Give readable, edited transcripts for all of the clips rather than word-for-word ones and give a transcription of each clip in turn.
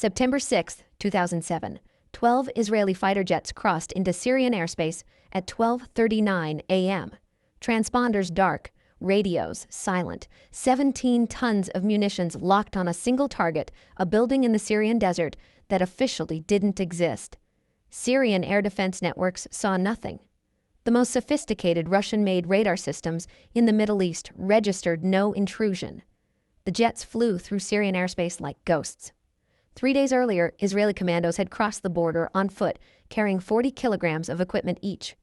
September 6, 2007, 12 Israeli fighter jets crossed into Syrian airspace at 12:39 a.m. Transponders dark, radios silent, 17 tons of munitions locked on a single target, a building in the Syrian desert that officially didn't exist. Syrian air defense networks saw nothing. The most sophisticated Russian-made radar systems in the Middle East registered no intrusion. The jets flew through Syrian airspace like ghosts. 3 days earlier, Israeli commandos had crossed the border on foot, carrying 40 kilograms of equipment each.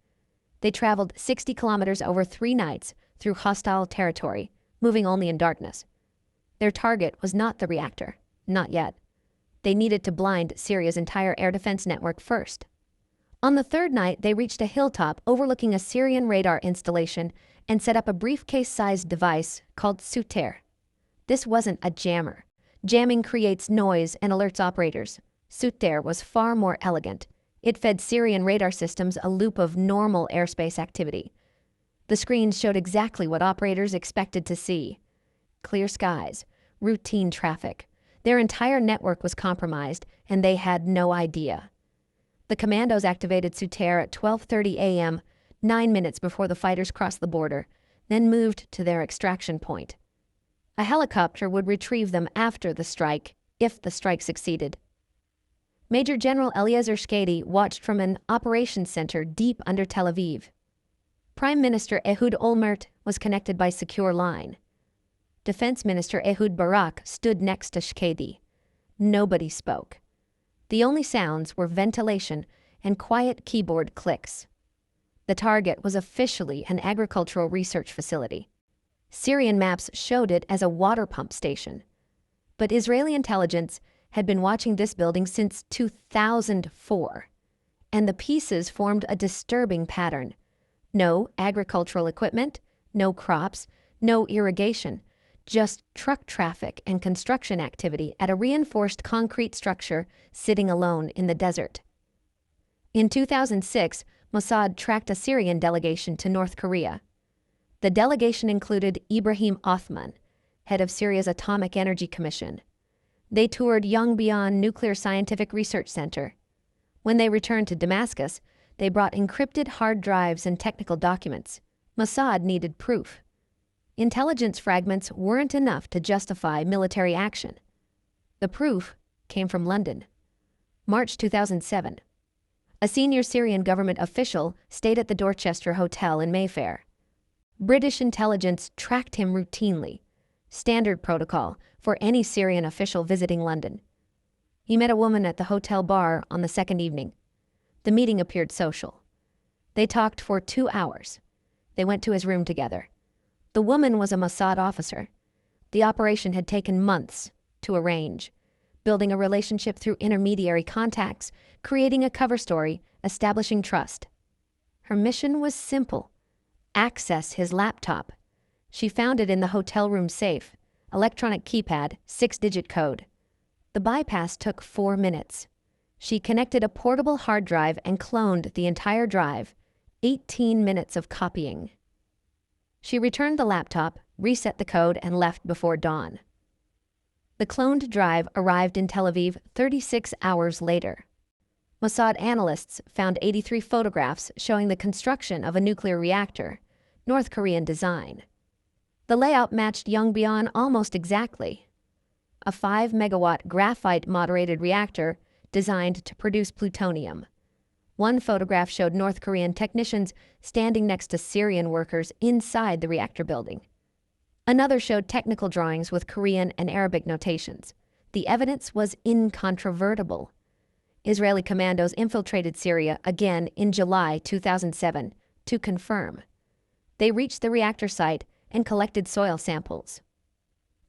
They traveled 60 kilometers over 3 nights through hostile territory, moving only in darkness. Their target was not the reactor, not yet. They needed to blind Syria's entire air defense network first. On the third night, they reached a hilltop overlooking a Syrian radar installation and set up a briefcase-sized device called Syria'S. This wasn't a jammer. Jamming creates noise and alerts operators. Syria'S was far more elegant. It fed Syrian radar systems a loop of normal airspace activity. The screens showed exactly what operators expected to see. Clear skies, routine traffic. Their entire network was compromised, and they had no idea. The commandos activated Syria'S at 12:30 a.m., 9 minutes before the fighters crossed the border, then moved to their extraction point. A helicopter would retrieve them after the strike, if the strike succeeded. Major General Eliezer Shkady watched from an operations center deep under Tel Aviv. Prime Minister Ehud Olmert was connected by secure line. Defense Minister Ehud Barak stood next to Shkady. Nobody spoke. The only sounds were ventilation and quiet keyboard clicks. The target was officially an agricultural research facility. Syrian maps showed it as a water pump station. But Israeli intelligence had been watching this building since 2004, and the pieces formed a disturbing pattern. No agricultural equipment, no crops, no irrigation, just truck traffic and construction activity at a reinforced concrete structure sitting alone in the desert. In 2006, Mossad tracked a Syrian delegation to North Korea. The delegation included Ibrahim Othman, head of Syria's Atomic Energy Commission. They toured Yongbyon Nuclear Scientific Research Center. When they returned to Damascus, they brought encrypted hard drives and technical documents. Mossad needed proof. Intelligence fragments weren't enough to justify military action. The proof came from London. March 2007. A senior Syrian government official stayed at the Dorchester Hotel in Mayfair. British intelligence tracked him routinely, standard protocol for any Syrian official visiting London. He met a woman at the hotel bar on the second evening. The meeting appeared social. They talked for 2 hours. They went to his room together. The woman was a Mossad officer. The operation had taken months to arrange, building a relationship through intermediary contacts, creating a cover story, establishing trust. Her mission was simple: access his laptop. She found it in the hotel room safe, electronic keypad, 6-digit code. The bypass took 4 minutes. She connected a portable hard drive and cloned the entire drive, 18 minutes of copying. She returned the laptop, reset the code, and left before dawn. The cloned drive arrived in Tel Aviv 36 hours later. Mossad analysts found 83 photographs showing the construction of a nuclear reactor, North Korean design. The layout matched Yongbyon almost exactly. A 5-megawatt graphite-moderated reactor designed to produce plutonium. One photograph showed North Korean technicians standing next to Syrian workers inside the reactor building. Another showed technical drawings with Korean and Arabic notations. The evidence was incontrovertible. Israeli commandos infiltrated Syria again in July 2007 to confirm. They reached the reactor site and collected soil samples.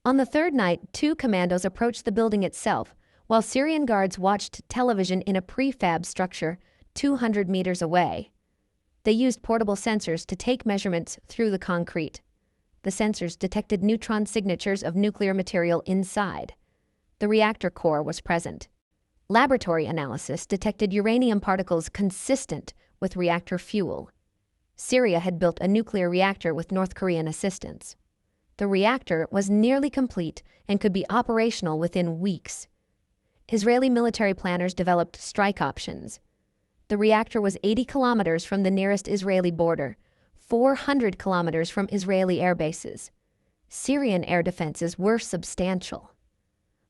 On the third night, 2 commandos approached the building itself, while Syrian guards watched television in a prefab structure 200 meters away. They used portable sensors to take measurements through the concrete. The sensors detected neutron signatures of nuclear material inside. The reactor core was present. Laboratory analysis detected uranium particles consistent with reactor fuel. Syria had built a nuclear reactor with North Korean assistance. The reactor was nearly complete and could be operational within weeks. Israeli military planners developed strike options. The reactor was 80 kilometers from the nearest Israeli border, 400 kilometers from Israeli air bases. Syrian air defenses were substantial.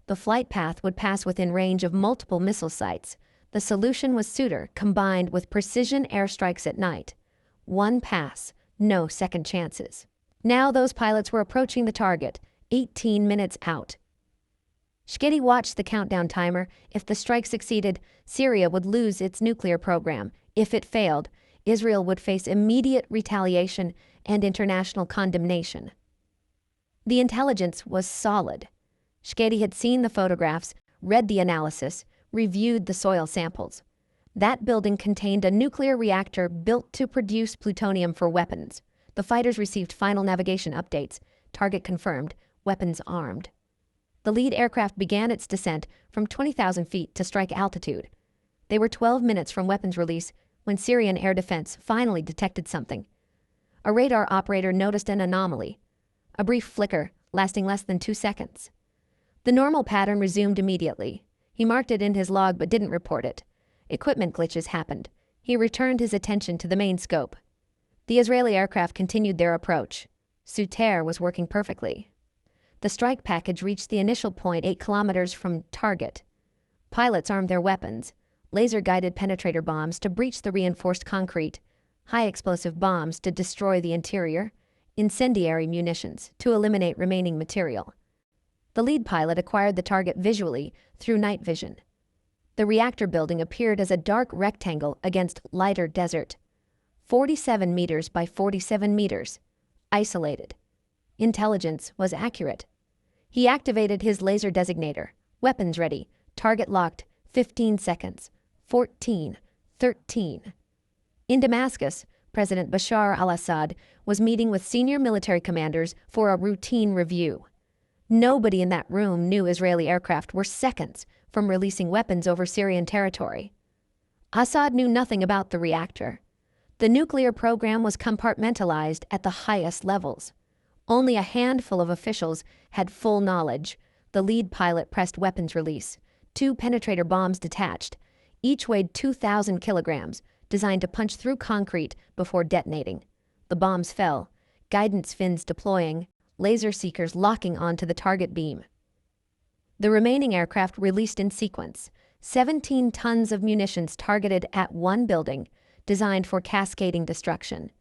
The flight path would pass within range of multiple missile sites. The solution was Suitor combined with precision airstrikes at night. One pass, no second chances. Now those pilots were approaching the target, 18 minutes out. Shkedi watched the countdown timer. If the strike succeeded, Syria would lose its nuclear program. If it failed, Israel would face immediate retaliation and international condemnation. The intelligence was solid. Shkedi had seen the photographs, read the analysis, reviewed the soil samples. That building contained a nuclear reactor built to produce plutonium for weapons. The fighters received final navigation updates. Target confirmed, weapons armed. The lead aircraft began its descent from 20,000 feet to strike altitude. They were 12 minutes from weapons release when Syrian air defense finally detected something. A radar operator noticed an anomaly. A brief flicker, lasting less than 2 seconds. The normal pattern resumed immediately. He marked it in his log but didn't report it. Equipment glitches happened. He returned his attention to the main scope. The Israeli aircraft continued their approach. Syria'S was working perfectly. The strike package reached the initial point 8 kilometers from target. Pilots armed their weapons, laser-guided penetrator bombs to breach the reinforced concrete, high-explosive bombs to destroy the interior, incendiary munitions to eliminate remaining material. The lead pilot acquired the target visually through night vision. The reactor building appeared as a dark rectangle against lighter desert. 47 meters by 47 meters. Isolated. Intelligence was accurate. He activated his laser designator. Weapons ready. Target locked. 15 seconds. 14. 13. In Damascus, President Bashar Al-Assad was meeting with senior military commanders for a routine review. Nobody in that room knew Israeli aircraft were seconds from releasing weapons over Syrian territory. Assad knew nothing about the reactor. The nuclear program was compartmentalized at the highest levels. Only a handful of officials had full knowledge. The lead pilot pressed weapons release. 2 penetrator bombs detached. Each weighed 2,000 kilograms, designed to punch through concrete before detonating. The bombs fell, guidance fins deploying, laser seekers locking onto the target beam. The remaining aircraft released in sequence. 17 tons of munitions targeted at one building, designed for cascading destruction.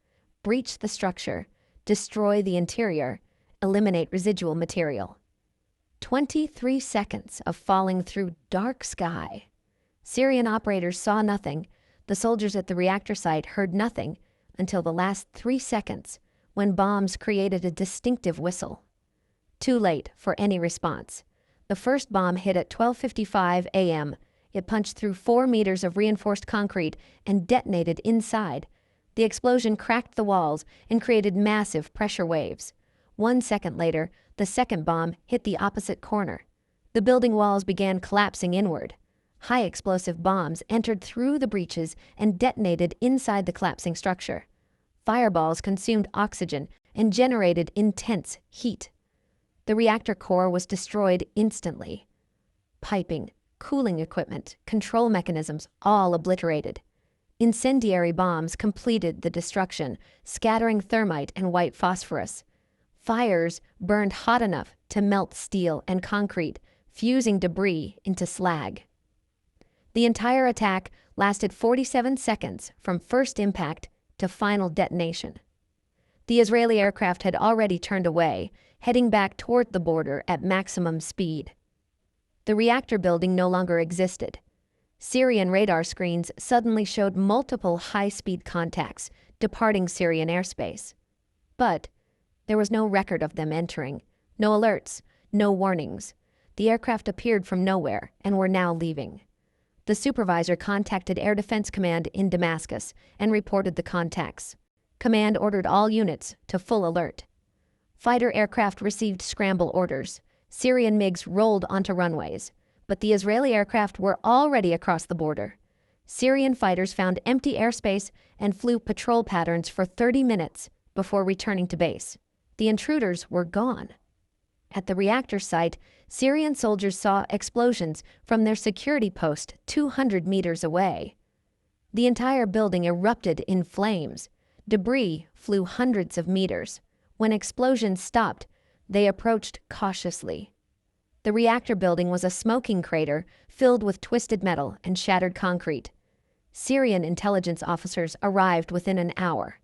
Breach the structure, destroy the interior, eliminate residual material. 23 seconds of falling through dark sky. Syrian operators saw nothing. The soldiers at the reactor site heard nothing until the last 3 seconds, when bombs created a distinctive whistle. Too late for any response. The first bomb hit at 12:55 a.m. It punched through 4 meters of reinforced concrete and detonated inside. The explosion cracked the walls and created massive pressure waves. 1 second later, the second bomb hit the opposite corner. The building walls began collapsing inward. High explosive bombs entered through the breaches and detonated inside the collapsing structure. Fireballs consumed oxygen and generated intense heat. The reactor core was destroyed instantly. Piping, cooling equipment, control mechanisms, all obliterated. Incendiary bombs completed the destruction, scattering thermite and white phosphorus. Fires burned hot enough to melt steel and concrete, fusing debris into slag. The entire attack lasted 47 seconds from first impact to final detonation. The Israeli aircraft had already turned away, heading back toward the border at maximum speed. The reactor building no longer existed. Syrian radar screens suddenly showed multiple high-speed contacts departing Syrian airspace. But there was no record of them entering, no alerts, no warnings. The aircraft appeared from nowhere and were now leaving. The supervisor contacted Air Defense Command in Damascus and reported the contacts. Command ordered all units to full alert. Fighter aircraft received scramble orders. Syrian MiGs rolled onto runways, but the Israeli aircraft were already across the border. Syrian fighters found empty airspace and flew patrol patterns for 30 minutes before returning to base. The intruders were gone. At the reactor site, Syrian soldiers saw explosions from their security post 200 meters away. The entire building erupted in flames. Debris flew hundreds of meters. When explosions stopped, they approached cautiously. The reactor building was a smoking crater filled with twisted metal and shattered concrete. Syrian intelligence officers arrived within an hour.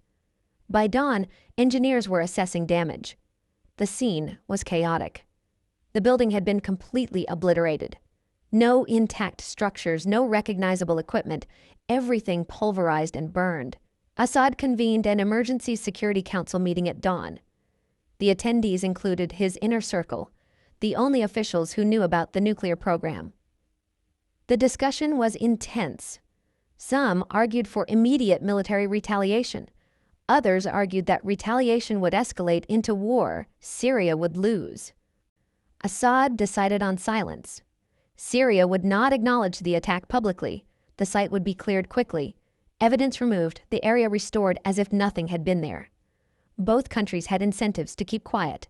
By dawn, engineers were assessing damage. The scene was chaotic. The building had been completely obliterated. No intact structures, no recognizable equipment, everything pulverized and burned. Assad convened an emergency security council meeting at dawn. The attendees included his inner circle, the only officials who knew about the nuclear program. The discussion was intense. Some argued for immediate military retaliation. Others argued that retaliation would escalate into war. Syria would lose. Assad decided on silence. Syria would not acknowledge the attack publicly. The site would be cleared quickly. Evidence removed, the area restored as if nothing had been there. Both countries had incentives to keep quiet.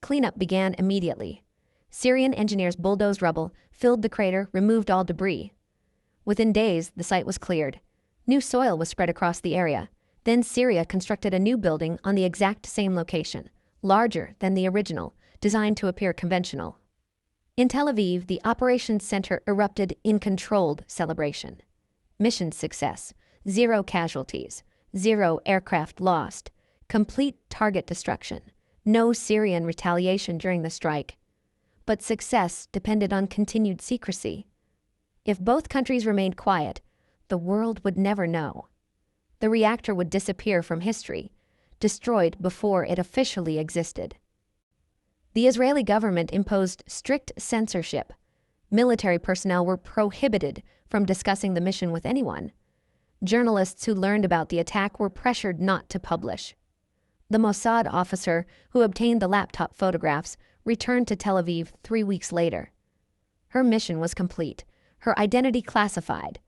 Cleanup began immediately. Syrian engineers bulldozed rubble, filled the crater, removed all debris. Within days, the site was cleared. New soil was spread across the area. Then Syria constructed a new building on the exact same location, larger than the original, designed to appear conventional. In Tel Aviv, the operations center erupted in controlled celebration. Mission success, 0 casualties, 0 aircraft lost, complete target destruction, no Syrian retaliation during the strike. But success depended on continued secrecy. If both countries remained quiet, the world would never know. The reactor would disappear from history, destroyed before it officially existed. The Israeli government imposed strict censorship. Military personnel were prohibited from discussing the mission with anyone. Journalists who learned about the attack were pressured not to publish. The Mossad officer who obtained the laptop photographs returned to Tel Aviv 3 weeks later. Her mission was complete, her identity classified.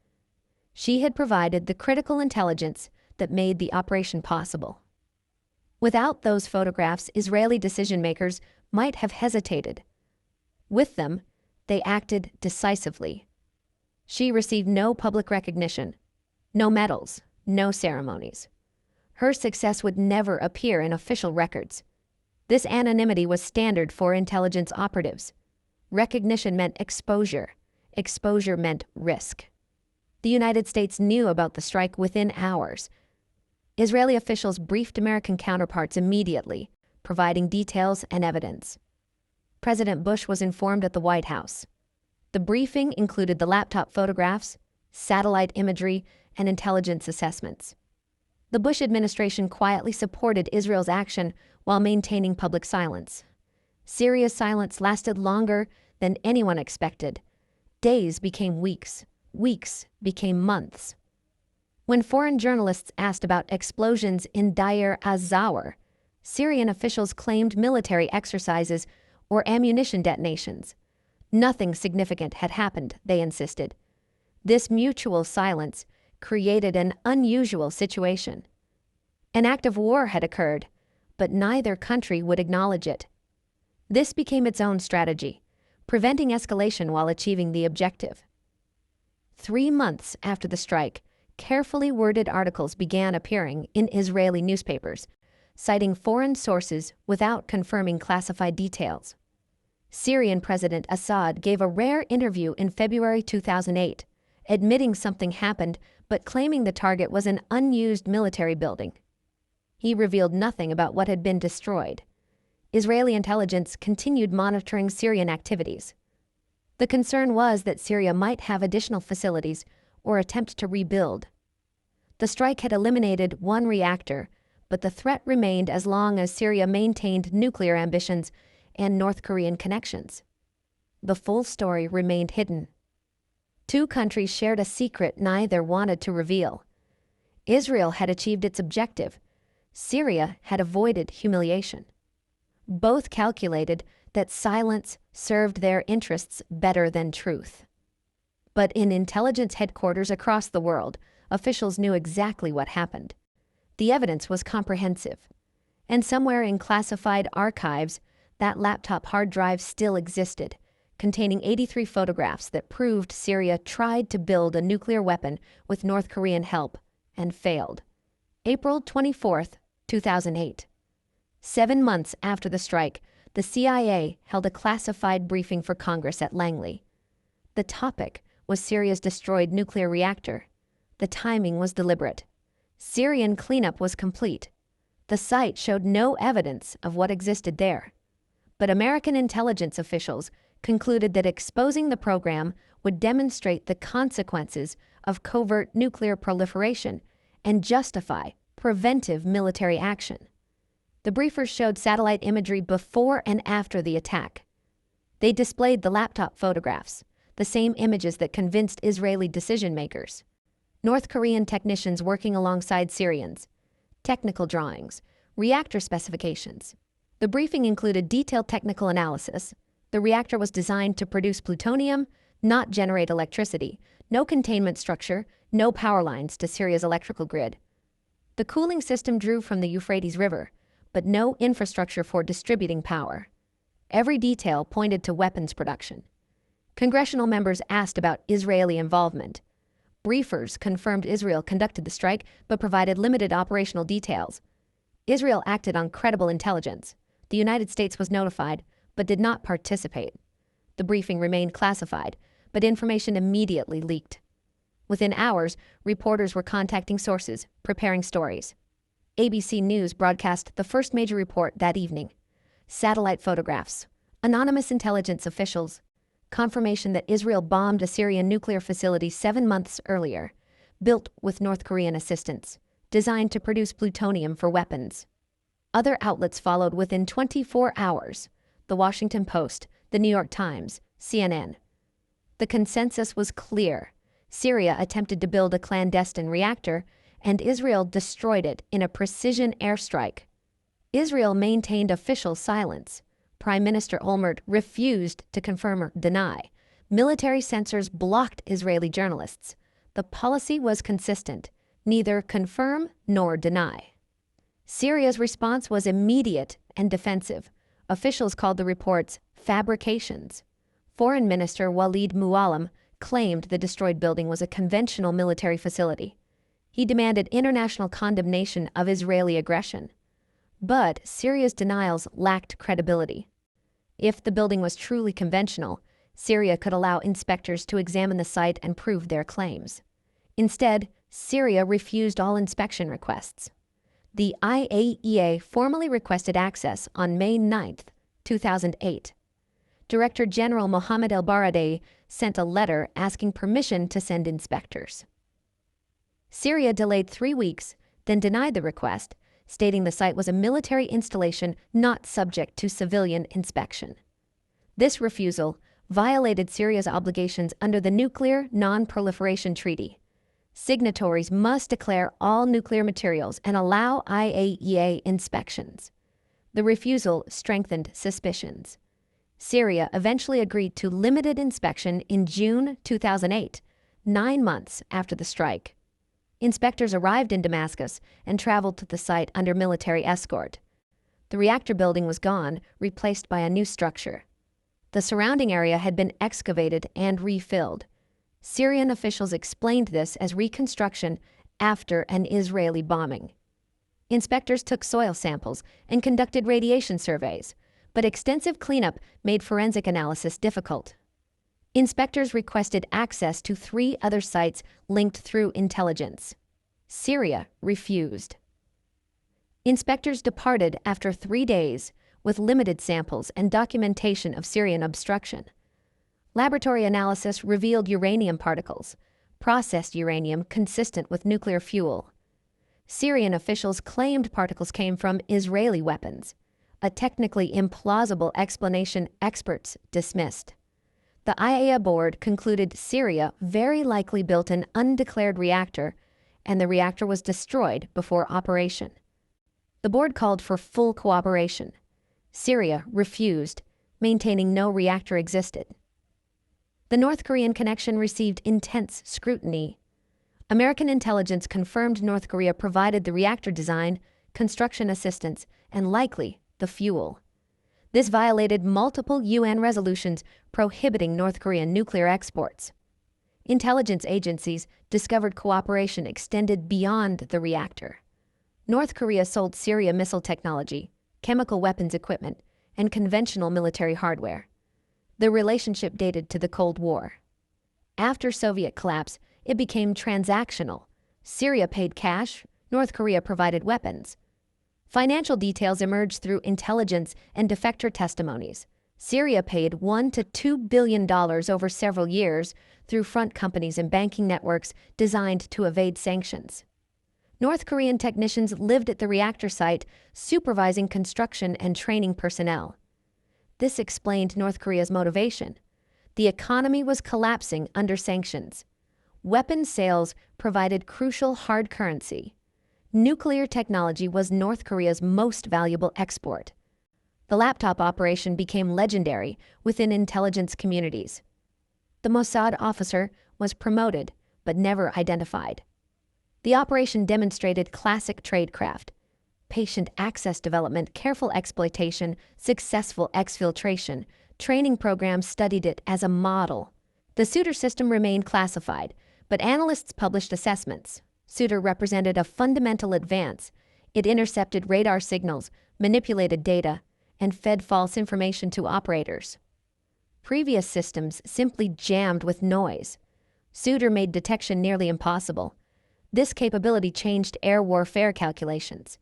She had provided the critical intelligence that made the operation possible. Without those photographs, Israeli decision-makers might have hesitated. With them, they acted decisively. She received no public recognition, no medals, no ceremonies. Her success would never appear in official records. This anonymity was standard for intelligence operatives. Recognition meant exposure. Exposure meant risk. The United States knew about the strike within hours. Israeli officials briefed American counterparts immediately, providing details and evidence. President Bush was informed at the White House. The briefing included the laptop photographs, satellite imagery, and intelligence assessments. The Bush administration quietly supported Israel's action while maintaining public silence. Syria's silence lasted longer than anyone expected. Days became weeks. Weeks became months. When foreign journalists asked about explosions in Deir az-Zawar, Syrian officials claimed military exercises or ammunition detonations. Nothing significant had happened, they insisted. This mutual silence created an unusual situation. An act of war had occurred, but neither country would acknowledge it. This became its own strategy, preventing escalation while achieving the objective. 3 months after the strike, carefully worded articles began appearing in Israeli newspapers, citing foreign sources without confirming classified details. Syrian President Assad gave a rare interview in February 2008, admitting something happened but claiming the target was an unused military building. He revealed nothing about what had been destroyed. Israeli intelligence continued monitoring Syrian activities. The concern was that Syria might have additional facilities or attempt to rebuild. The strike had eliminated 1 reactor, but the threat remained as long as Syria maintained nuclear ambitions and North Korean connections. The full story remained hidden. 2 countries shared a secret neither wanted to reveal. Israel had achieved its objective. Syria had avoided humiliation. Both calculated that silence served their interests better than truth. But in intelligence headquarters across the world, officials knew exactly what happened. The evidence was comprehensive. And somewhere in classified archives, that laptop hard drive still existed, containing 83 photographs that proved Syria tried to build a nuclear weapon with North Korean help and failed. April 24, 2008. 7 months after the strike, the CIA held a classified briefing for Congress at Langley. The topic was Syria's destroyed nuclear reactor. The timing was deliberate. Syrian cleanup was complete. The site showed no evidence of what existed there. But American intelligence officials concluded that exposing the program would demonstrate the consequences of covert nuclear proliferation and justify preventive military action. The briefers showed satellite imagery before and after the attack. They displayed the laptop photographs, the same images that convinced Israeli decision-makers. North Korean technicians working alongside Syrians, technical drawings, reactor specifications. The briefing included detailed technical analysis. The reactor was designed to produce plutonium, not generate electricity, no containment structure, no power lines to Syria's electrical grid. The cooling system drew from the Euphrates River, but no infrastructure for distributing power. Every detail pointed to weapons production. Congressional members asked about Israeli involvement. Briefers confirmed Israel conducted the strike but provided limited operational details. Israel acted on credible intelligence. The United States was notified, but did not participate. The briefing remained classified, but information immediately leaked. Within hours, reporters were contacting sources, preparing stories. ABC News broadcast the first major report that evening. Satellite photographs, anonymous intelligence officials, confirmation that Israel bombed a Syrian nuclear facility 7 months earlier, built with North Korean assistance, designed to produce plutonium for weapons. Other outlets followed within 24 hours: The Washington Post, The New York Times, CNN. The consensus was clear. Syria attempted to build a clandestine reactor, and Israel destroyed it in a precision airstrike. Israel maintained official silence. Prime Minister Olmert refused to confirm or deny. Military censors blocked Israeli journalists. The policy was consistent: neither confirm nor deny. Syria's response was immediate and defensive. Officials called the reports fabrications. Foreign Minister Walid Muallim claimed the destroyed building was a conventional military facility. He demanded international condemnation of Israeli aggression. But Syria's denials lacked credibility. If the building was truly conventional, Syria could allow inspectors to examine the site and prove their claims. Instead, Syria refused all inspection requests. The IAEA formally requested access on May 9, 2008. Director General Mohammed El-Baradei sent a letter asking permission to send inspectors. Syria delayed 3 weeks, then denied the request, stating the site was a military installation not subject to civilian inspection. This refusal violated Syria's obligations under the Nuclear Non-Proliferation Treaty. Signatories must declare all nuclear materials and allow IAEA inspections. The refusal strengthened suspicions. Syria eventually agreed to limited inspection in June 2008, 9 months after the strike. Inspectors arrived in Damascus and traveled to the site under military escort. The reactor building was gone, replaced by a new structure. The surrounding area had been excavated and refilled. Syrian officials explained this as reconstruction after an Israeli bombing. Inspectors took soil samples and conducted radiation surveys, but extensive cleanup made forensic analysis difficult. Inspectors requested access to 3 other sites linked through intelligence. Syria refused. Inspectors departed after 3 days with limited samples and documentation of Syrian obstruction. Laboratory analysis revealed uranium particles, processed uranium consistent with nuclear fuel. Syrian officials claimed particles came from Israeli weapons, a technically implausible explanation experts dismissed. The IAEA board concluded Syria very likely built an undeclared reactor, and the reactor was destroyed before operation. The board called for full cooperation. Syria refused, maintaining no reactor existed. The North Korean connection received intense scrutiny. American intelligence confirmed North Korea provided the reactor design, construction assistance, and likely the fuel. This violated multiple UN resolutions prohibiting North Korean nuclear exports. Intelligence agencies discovered cooperation extended beyond the reactor. North Korea sold Syria missile technology, chemical weapons equipment, and conventional military hardware. The relationship dated to the Cold War. After Soviet collapse, it became transactional. Syria paid cash, North Korea provided weapons. Financial details emerged through intelligence and defector testimonies. Syria paid $1 to $2 billion over several years through front companies and banking networks designed to evade sanctions. North Korean technicians lived at the reactor site, supervising construction and training personnel. This explained North Korea's motivation. The economy was collapsing under sanctions. Weapons sales provided crucial hard currency. Nuclear technology was North Korea's most valuable export. The laptop operation became legendary within intelligence communities. The Mossad officer was promoted but never identified. The operation demonstrated classic tradecraft: patient access development, careful exploitation, successful exfiltration. Training programs studied it as a model. The Suitor system remained classified, but analysts published assessments. Suitor represented a fundamental advance. It intercepted radar signals, manipulated data, and fed false information to operators. Previous systems simply jammed with noise. Suitor made detection nearly impossible. This capability changed air warfare calculations.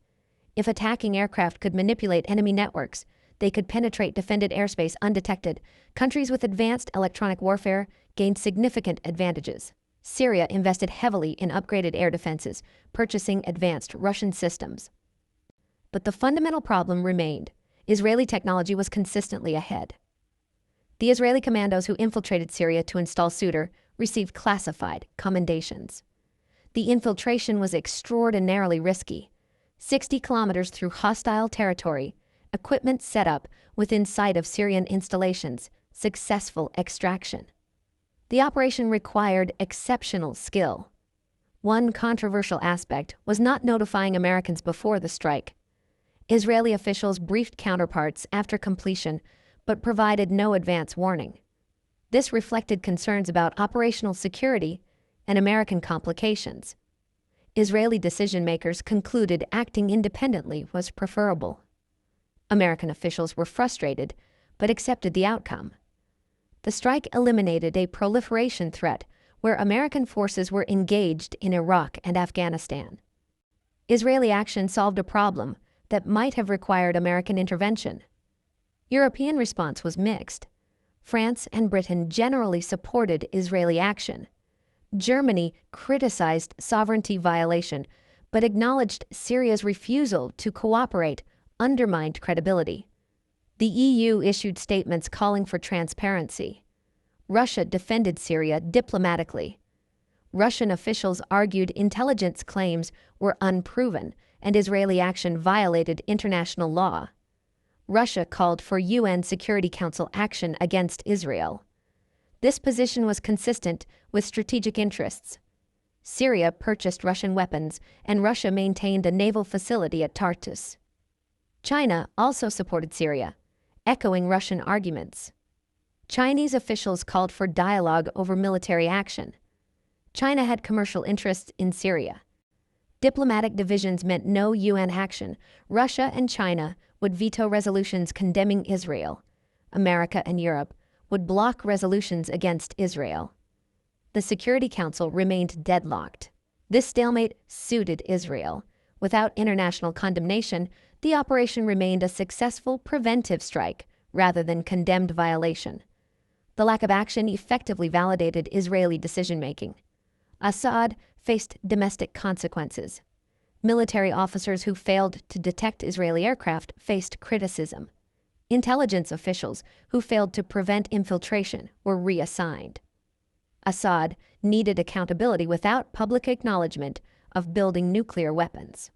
If attacking aircraft could manipulate enemy networks, they could penetrate defended airspace undetected. Countries with advanced electronic warfare gained significant advantages. Syria invested heavily in upgraded air defenses, purchasing advanced Russian systems. But the fundamental problem remained. Israeli technology was consistently ahead. The Israeli commandos who infiltrated Syria to install Suitor received classified commendations. The infiltration was extraordinarily risky. 60 kilometers through hostile territory, equipment set up within sight of Syrian installations, successful extraction. The operation required exceptional skill. One controversial aspect was not notifying Americans before the strike. Israeli officials briefed counterparts after completion, but provided no advance warning. This reflected concerns about operational security and American complications. Israeli decision-makers concluded acting independently was preferable. American officials were frustrated, but accepted the outcome. The strike eliminated a proliferation threat where American forces were engaged in Iraq and Afghanistan. Israeli action solved a problem that might have required American intervention. European response was mixed. France and Britain generally supported Israeli action. Germany criticized sovereignty violation, but acknowledged Syria's refusal to cooperate undermined credibility. The EU issued statements calling for transparency. Russia defended Syria diplomatically. Russian officials argued intelligence claims were unproven and Israeli action violated international law. Russia called for UN Security Council action against Israel. This position was consistent with strategic interests. Syria purchased Russian weapons, and Russia maintained a naval facility at Tartus. China also supported Syria, echoing Russian arguments. Chinese officials called for dialogue over military action. China had commercial interests in Syria. Diplomatic divisions meant no UN action. Russia and China would veto resolutions condemning Israel. America and Europe would block resolutions against Israel. The Security Council remained deadlocked. This stalemate suited Israel. Without international condemnation, the operation remained a successful preventive strike rather than condemned violation. The lack of action effectively validated Israeli decision-making. Assad faced domestic consequences. Military officers who failed to detect Israeli aircraft faced criticism. Intelligence officials who failed to prevent infiltration were reassigned. Assad needed accountability without public acknowledgement of building nuclear weapons.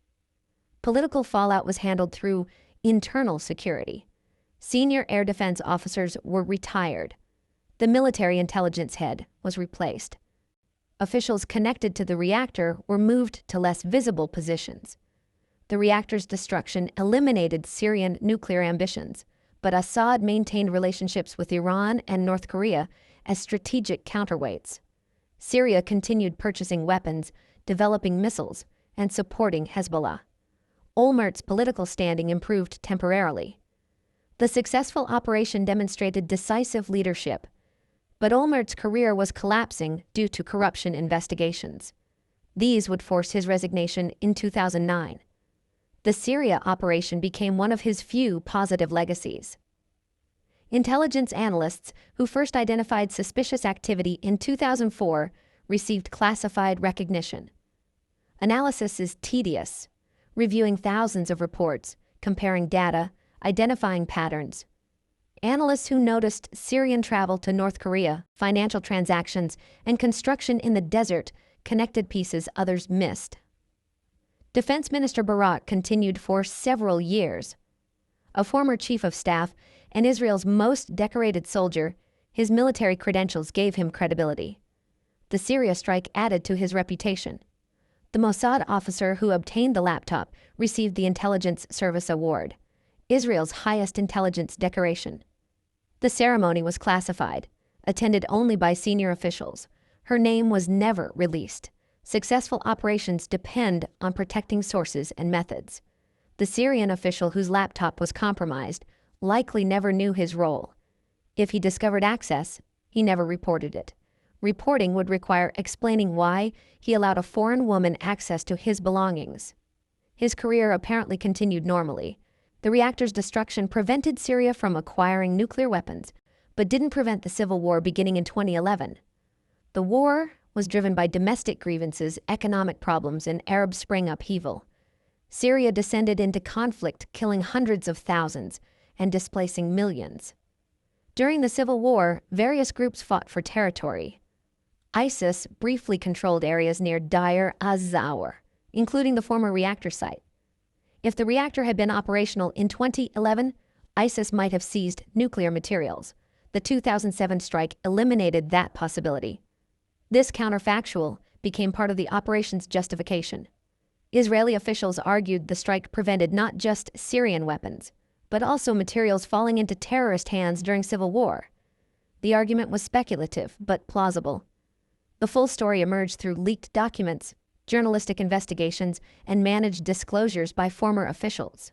Political fallout was handled through internal security. Senior air defense officers were retired. The military intelligence head was replaced. Officials connected to the reactor were moved to less visible positions. The reactor's destruction eliminated Syrian nuclear ambitions, but Assad maintained relationships with Iran and North Korea as strategic counterweights. Syria continued purchasing weapons, developing missiles, and supporting Hezbollah. Olmert's political standing improved temporarily. The successful operation demonstrated decisive leadership, but Olmert's career was collapsing due to corruption investigations. These would force his resignation in 2009. The Syria operation became one of his few positive legacies. Intelligence analysts who first identified suspicious activity in 2004 received classified recognition. Analysis is tedious, reviewing thousands of reports, comparing data, identifying patterns. Analysts who noticed Syrian travel to North Korea, financial transactions, and construction in the desert connected pieces others missed. Defense Minister Barak continued for several years. A former chief of staff and Israel's most decorated soldier, his military credentials gave him credibility. The Syria strike added to his reputation. The Mossad officer who obtained the laptop received the Intelligence Service Award, Israel's highest intelligence decoration. The ceremony was classified, attended only by senior officials. Her name was never released. Successful operations depend on protecting sources and methods. The Syrian official whose laptop was compromised likely never knew his role. If he discovered access, he never reported it. Reporting would require explaining why he allowed a foreign woman access to his belongings. His career apparently continued normally. The reactor's destruction prevented Syria from acquiring nuclear weapons, but didn't prevent the civil war beginning in 2011. The war was driven by domestic grievances, economic problems, and Arab Spring upheaval. Syria descended into conflict, killing hundreds of thousands and displacing millions. During the civil war, various groups fought for territory. ISIS briefly controlled areas near Deir az-Zawr, including the former reactor site. If the reactor had been operational in 2011, ISIS might have seized nuclear materials. The 2007 strike eliminated that possibility. This counterfactual became part of the operation's justification. Israeli officials argued the strike prevented not just Syrian weapons, but also materials falling into terrorist hands during civil war. The argument was speculative, but plausible. The full story emerged through leaked documents, journalistic investigations, and managed disclosures by former officials.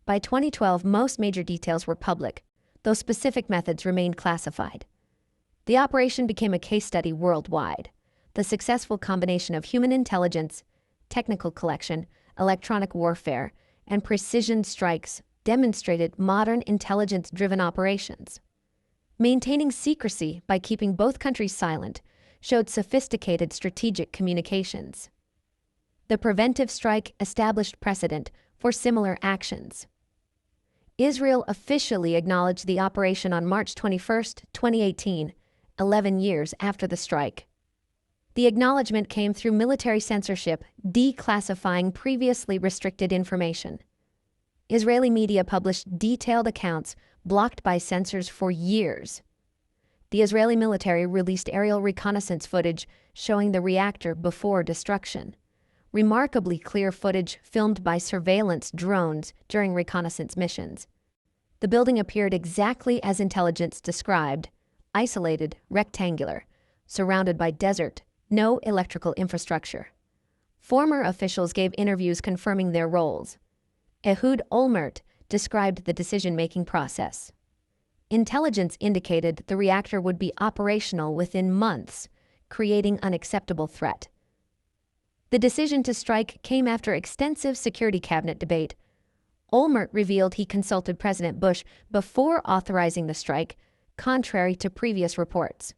By 2012, most major details were public, though specific methods remained classified. The operation became a case study worldwide. The successful combination of human intelligence, technical collection, electronic warfare, and precision strikes demonstrated modern intelligence-driven operations. Maintaining secrecy by keeping both countries silent showed sophisticated strategic communications. The preventive strike established precedent for similar actions. Israel officially acknowledged the operation on March 21, 2018, 11 years after the strike. The acknowledgement came through military censorship, declassifying previously restricted information. Israeli media published detailed accounts blocked by censors for years. The Israeli military released aerial reconnaissance footage showing the reactor before destruction. Remarkably clear footage filmed by surveillance drones during reconnaissance missions. The building appeared exactly as intelligence described, isolated, rectangular, surrounded by desert, no electrical infrastructure. Former officials gave interviews confirming their roles. Ehud Olmert described the decision-making process. Intelligence indicated the reactor would be operational within months, creating unacceptable threat. The decision to strike came after extensive Security Cabinet debate. Olmert revealed he consulted President Bush before authorizing the strike, contrary to previous reports.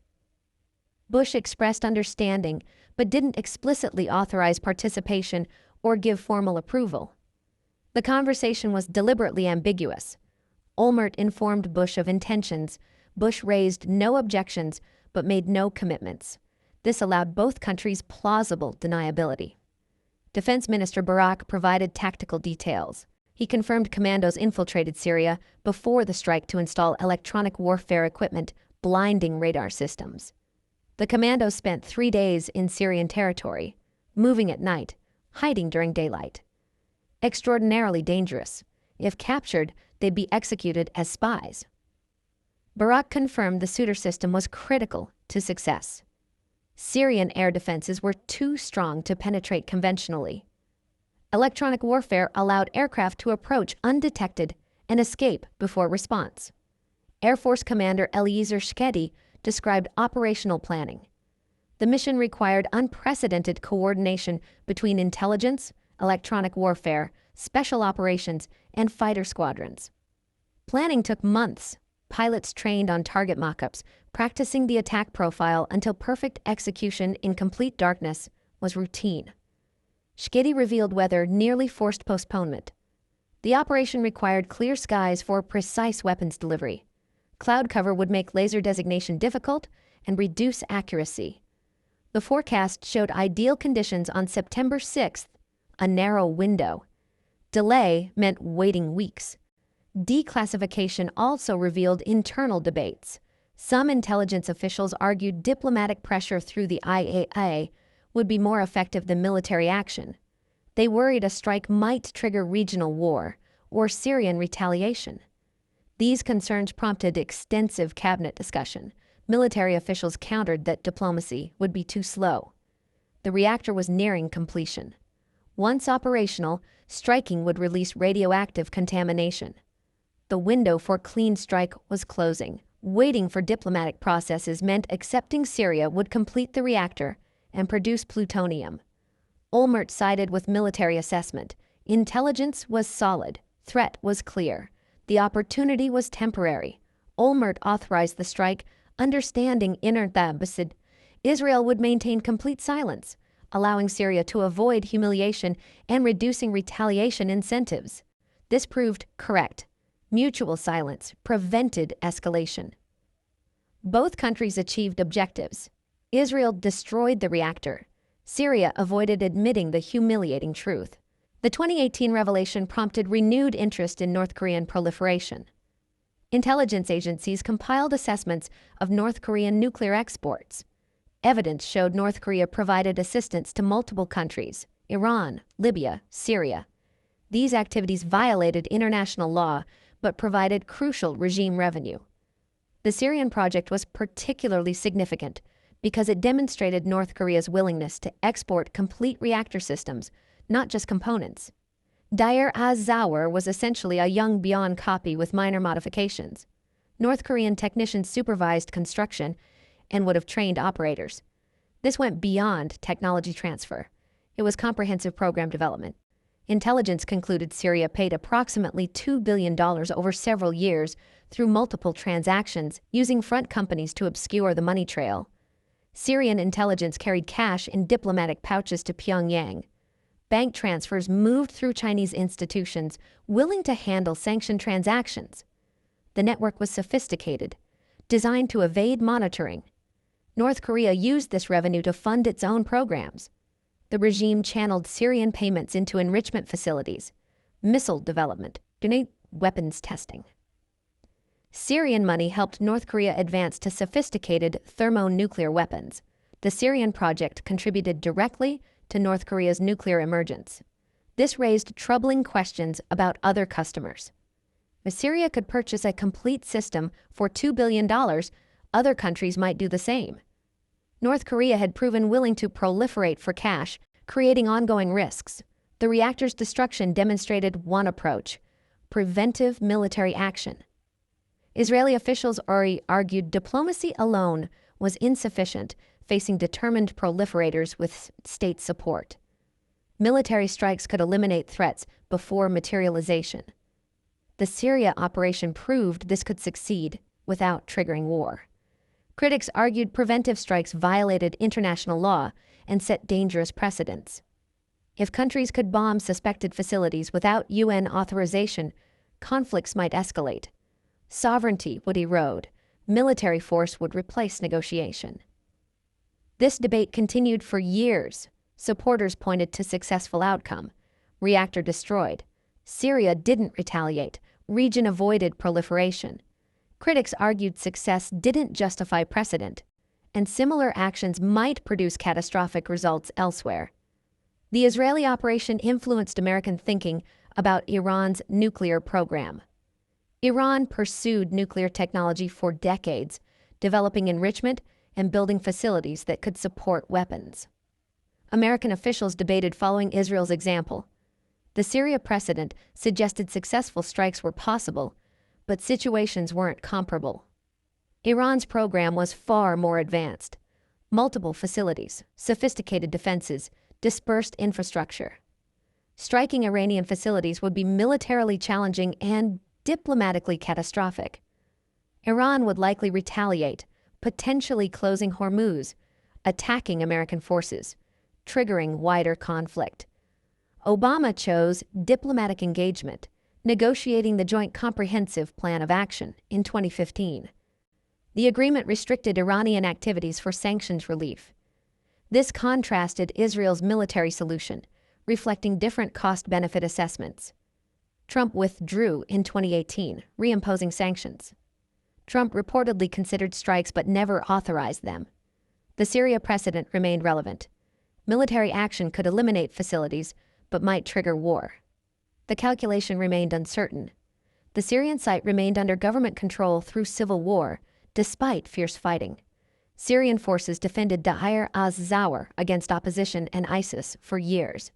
Bush expressed understanding, but didn't explicitly authorize participation or give formal approval. The conversation was deliberately ambiguous. Olmert informed Bush of intentions. Bush raised no objections, but made no commitments. This allowed both countries plausible deniability. Defense Minister Barak provided tactical details. He confirmed commandos infiltrated Syria before the strike to install electronic warfare equipment, blinding radar systems. The commandos spent 3 days in Syrian territory, moving at night, hiding during daylight. Extraordinarily dangerous. If captured, they'd be executed as spies. Barak confirmed the Suitor system was critical to success. Syrian air defenses were too strong to penetrate conventionally. Electronic warfare allowed aircraft to approach undetected and escape before response. Air Force Commander Eliezer Shkedi described operational planning. The mission required unprecedented coordination between intelligence, electronic warfare, special operations, and fighter squadrons. Planning took months. Pilots trained on target mock-ups, practicing the attack profile until perfect execution in complete darkness was routine. Shkedi revealed weather nearly forced postponement. The operation required clear skies for precise weapons delivery. Cloud cover would make laser designation difficult and reduce accuracy. The forecast showed ideal conditions on September 6th, a narrow window. Delay meant waiting weeks. Declassification also revealed internal debates. Some intelligence officials argued diplomatic pressure through the IAA would be more effective than military action. They worried a strike might trigger regional war or Syrian retaliation. These concerns prompted extensive cabinet discussion. Military officials countered that diplomacy would be too slow. The reactor was nearing completion. Once operational, striking would release radioactive contamination. The window for clean strike was closing. Waiting for diplomatic processes meant accepting Syria would complete the reactor and produce plutonium. Olmert sided with military assessment. Intelligence was solid. Threat was clear. The opportunity was temporary. Olmert authorized the strike, understanding inner Al-Assad. Israel would maintain complete silence, allowing Syria to avoid humiliation and reducing retaliation incentives. This proved correct. Mutual silence prevented escalation. Both countries achieved objectives. Israel destroyed the reactor. Syria avoided admitting the humiliating truth. The 2018 revelation prompted renewed interest in North Korean proliferation. Intelligence agencies compiled assessments of North Korean nuclear exports. Evidence showed North Korea provided assistance to multiple countries: Iran, Libya, Syria. These activities violated international law but provided crucial regime revenue. The Syrian project was particularly significant because it demonstrated North Korea's willingness to export complete reactor systems, not just components. Deir az-Zawar was essentially a Yongbyon copy with minor modifications. North Korean technicians supervised construction and would have trained operators. This went beyond technology transfer. It was comprehensive program development. Intelligence concluded Syria paid approximately $2 billion over several years through multiple transactions using front companies to obscure the money trail. Syrian intelligence carried cash in diplomatic pouches to Pyongyang. Bank transfers moved through Chinese institutions willing to handle sanctioned transactions. The network was sophisticated, designed to evade monitoring. North Korea used this revenue to fund its own programs. The regime channeled Syrian payments into enrichment facilities, missile development, and weapons testing. Syrian money helped North Korea advance to sophisticated thermonuclear weapons. The Syrian project contributed directly to North Korea's nuclear emergence. This raised troubling questions about other customers. If Syria could purchase a complete system for $2 billion, other countries might do the same. North Korea had proven willing to proliferate for cash, creating ongoing risks. The reactor's destruction demonstrated one approach: preventive military action. Israeli officials argued diplomacy alone was insufficient, facing determined proliferators with state support. Military strikes could eliminate threats before materialization. The Syria operation proved this could succeed without triggering war. Critics argued preventive strikes violated international law and set dangerous precedents. If countries could bomb suspected facilities without UN authorization, conflicts might escalate. Sovereignty would erode. Military force would replace negotiation. This debate continued for years. Supporters pointed to successful outcome. Reactor destroyed. Syria didn't retaliate. Region avoided proliferation. Critics argued success didn't justify precedent, and similar actions might produce catastrophic results elsewhere. The Israeli operation influenced American thinking about Iran's nuclear program. Iran pursued nuclear technology for decades, developing enrichment and building facilities that could support weapons. American officials debated following Israel's example. The Syria precedent suggested successful strikes were possible, but situations weren't comparable. Iran's program was far more advanced. Multiple facilities, sophisticated defenses, dispersed infrastructure. Striking Iranian facilities would be militarily challenging and diplomatically catastrophic. Iran would likely retaliate, potentially closing Hormuz, attacking American forces, triggering wider conflict. Obama chose diplomatic engagement, negotiating the Joint Comprehensive Plan of Action in 2015. The agreement restricted Iranian activities for sanctions relief. This contrasted Israel's military solution, reflecting different cost-benefit assessments. Trump withdrew in 2018, reimposing sanctions. Trump reportedly considered strikes but never authorized them. The Syria precedent remained relevant. Military action could eliminate facilities, but might trigger war. The calculation remained uncertain. The Syrian site remained under government control through civil war, despite fierce fighting. Syrian forces defended Deir az-Zawr against opposition and ISIS for years.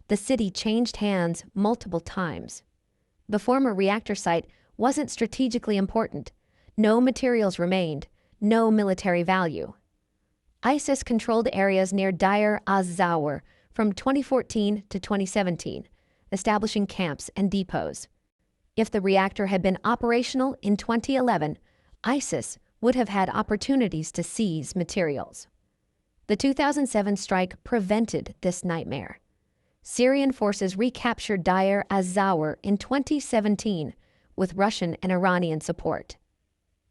The city changed hands multiple times. The former reactor site wasn't strategically important. No materials remained, no military value. ISIS controlled areas near Deir az-Zawr from 2014 to 2017, establishing camps and depots. If the reactor had been operational in 2011, ISIS would have had opportunities to seize materials. The 2007 strike prevented this nightmare. Syrian forces recaptured Deir az-Zawr in 2017 with Russian and Iranian support.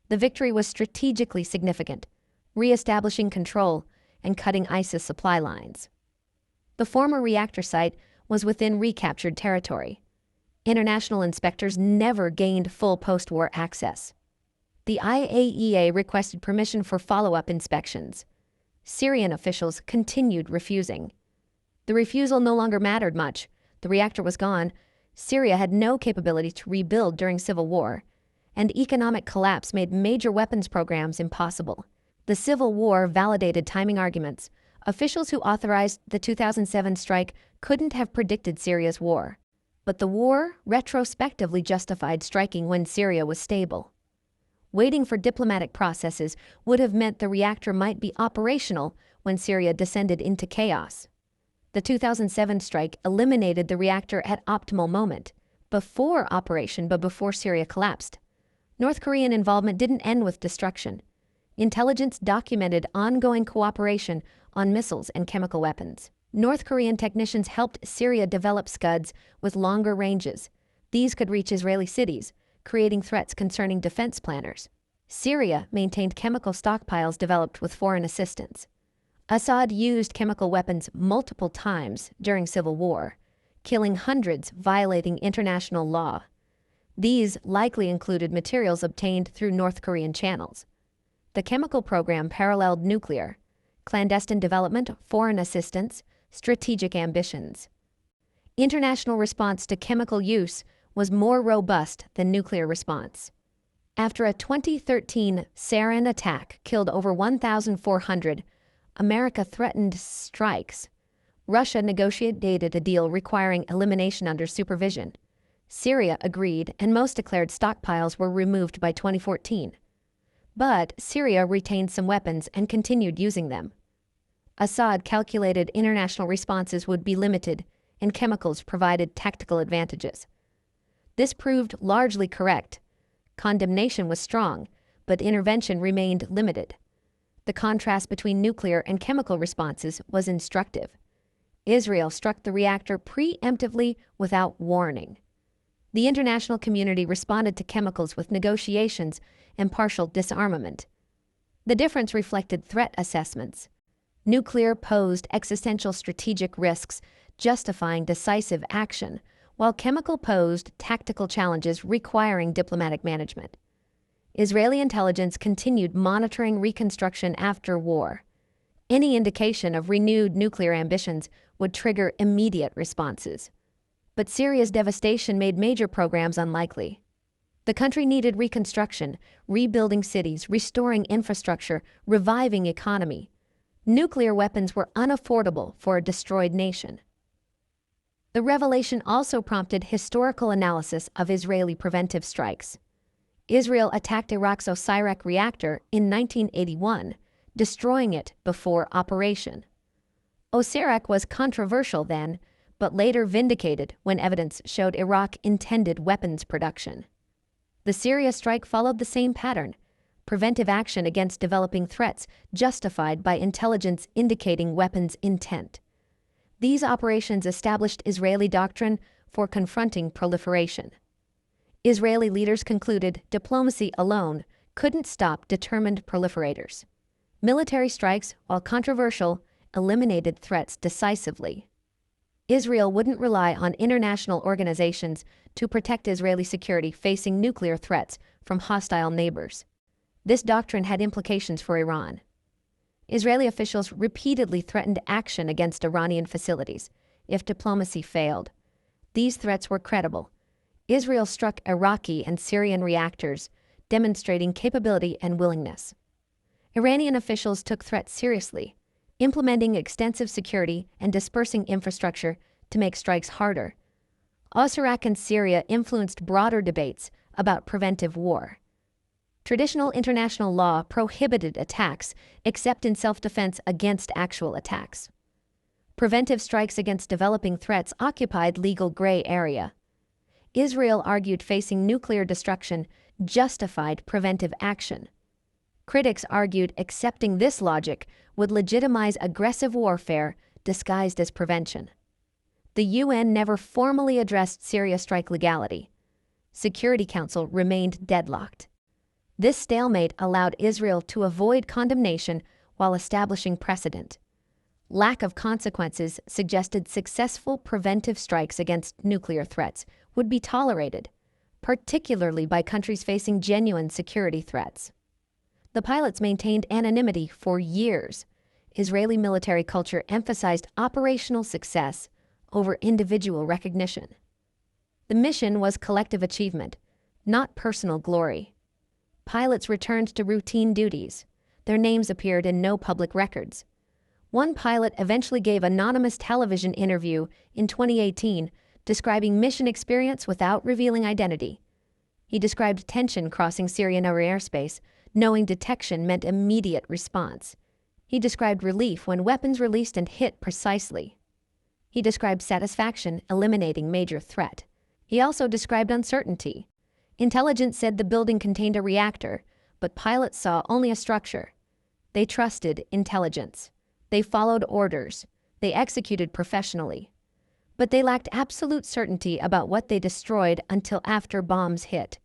The victory was strategically significant, re-establishing control and cutting ISIS supply lines. The former reactor site was within recaptured territory. International inspectors never gained full post-war access. The IAEA requested permission for follow-up inspections. Syrian officials continued refusing. The refusal no longer mattered much. The reactor was gone. Syria had no capability to rebuild during civil war, and economic collapse made major weapons programs impossible. The civil war validated timing arguments. Officials who authorized the 2007 strike couldn't have predicted Syria's war. But the war retrospectively justified striking when Syria was stable. Waiting for diplomatic processes would have meant the reactor might be operational when Syria descended into chaos. The 2007 strike eliminated the reactor at optimal moment, before operation but before Syria collapsed. North Korean involvement didn't end with destruction. Intelligence documented ongoing cooperation on missiles and chemical weapons. North Korean technicians helped Syria develop Scuds with longer ranges. These could reach Israeli cities, creating threats concerning defense planners. Syria maintained chemical stockpiles developed with foreign assistance. Assad used chemical weapons multiple times during civil war, killing hundreds, violating international law. These likely included materials obtained through North Korean channels. The chemical program paralleled nuclear, clandestine development, foreign assistance, strategic ambitions. International response to chemical use was more robust than nuclear response. After a 2013 sarin attack killed over 1,400, America threatened strikes. Russia negotiated a deal requiring elimination under supervision. Syria agreed, and most declared stockpiles were removed by 2014. But Syria retained some weapons and continued using them. Assad calculated international responses would be limited, and chemicals provided tactical advantages. This proved largely correct. Condemnation was strong, but intervention remained limited. The contrast between nuclear and chemical responses was instructive. Israel struck the reactor preemptively without warning. The international community responded to chemicals with negotiations and partial disarmament. The difference reflected threat assessments. Nuclear posed existential strategic risks, justifying decisive action, while chemical posed tactical challenges requiring diplomatic management. Israeli intelligence continued monitoring reconstruction after war. Any indication of renewed nuclear ambitions would trigger immediate responses. But Syria's devastation made major programs unlikely. The country needed reconstruction, rebuilding cities, restoring infrastructure, reviving economy. Nuclear weapons were unaffordable for a destroyed nation. The revelation also prompted historical analysis of Israeli preventive strikes. Israel attacked Iraq's Syria'S reactor in 1981, destroying it before operation. Syria'S was controversial then, but later vindicated when evidence showed Iraq intended weapons production. The Syria strike followed the same pattern: preventive action against developing threats justified by intelligence indicating weapons intent. These operations established Israeli doctrine for confronting proliferation. Israeli leaders concluded diplomacy alone couldn't stop determined proliferators. Military strikes, while controversial, eliminated threats decisively. Israel wouldn't rely on international organizations to protect Israeli security facing nuclear threats from hostile neighbors. This doctrine had implications for Iran. Israeli officials repeatedly threatened action against Iranian facilities if diplomacy failed. These threats were credible. Israel struck Iraqi and Syrian reactors, demonstrating capability and willingness. Iranian officials took threats seriously, implementing extensive security and dispersing infrastructure to make strikes harder. Iraq and Syria influenced broader debates about preventive war. Traditional international law prohibited attacks except in self-defense against actual attacks. Preventive strikes against developing threats occupied legal gray area. Israel argued facing nuclear destruction justified preventive action. Critics argued accepting this logic would legitimize aggressive warfare disguised as prevention. The UN never formally addressed Syria strike legality. Security Council remained deadlocked. This stalemate allowed Israel to avoid condemnation while establishing precedent. Lack of consequences suggested successful preventive strikes against nuclear threats would be tolerated, particularly by countries facing genuine security threats. The pilots maintained anonymity for years. Israeli military culture emphasized operational success over individual recognition. The mission was collective achievement, not personal glory. Pilots returned to routine duties. Their names appeared in no public records. One pilot eventually gave anonymous television interview in 2018 describing mission experience without revealing identity. He described tension crossing Syrian airspace, knowing detection meant immediate response. He described relief when weapons released and hit precisely. He described satisfaction eliminating major threat. He also described uncertainty. Intelligence said the building contained a reactor, but pilots saw only a structure. They trusted intelligence. They followed orders. They executed professionally. But they lacked absolute certainty about what they destroyed until after bombs hit.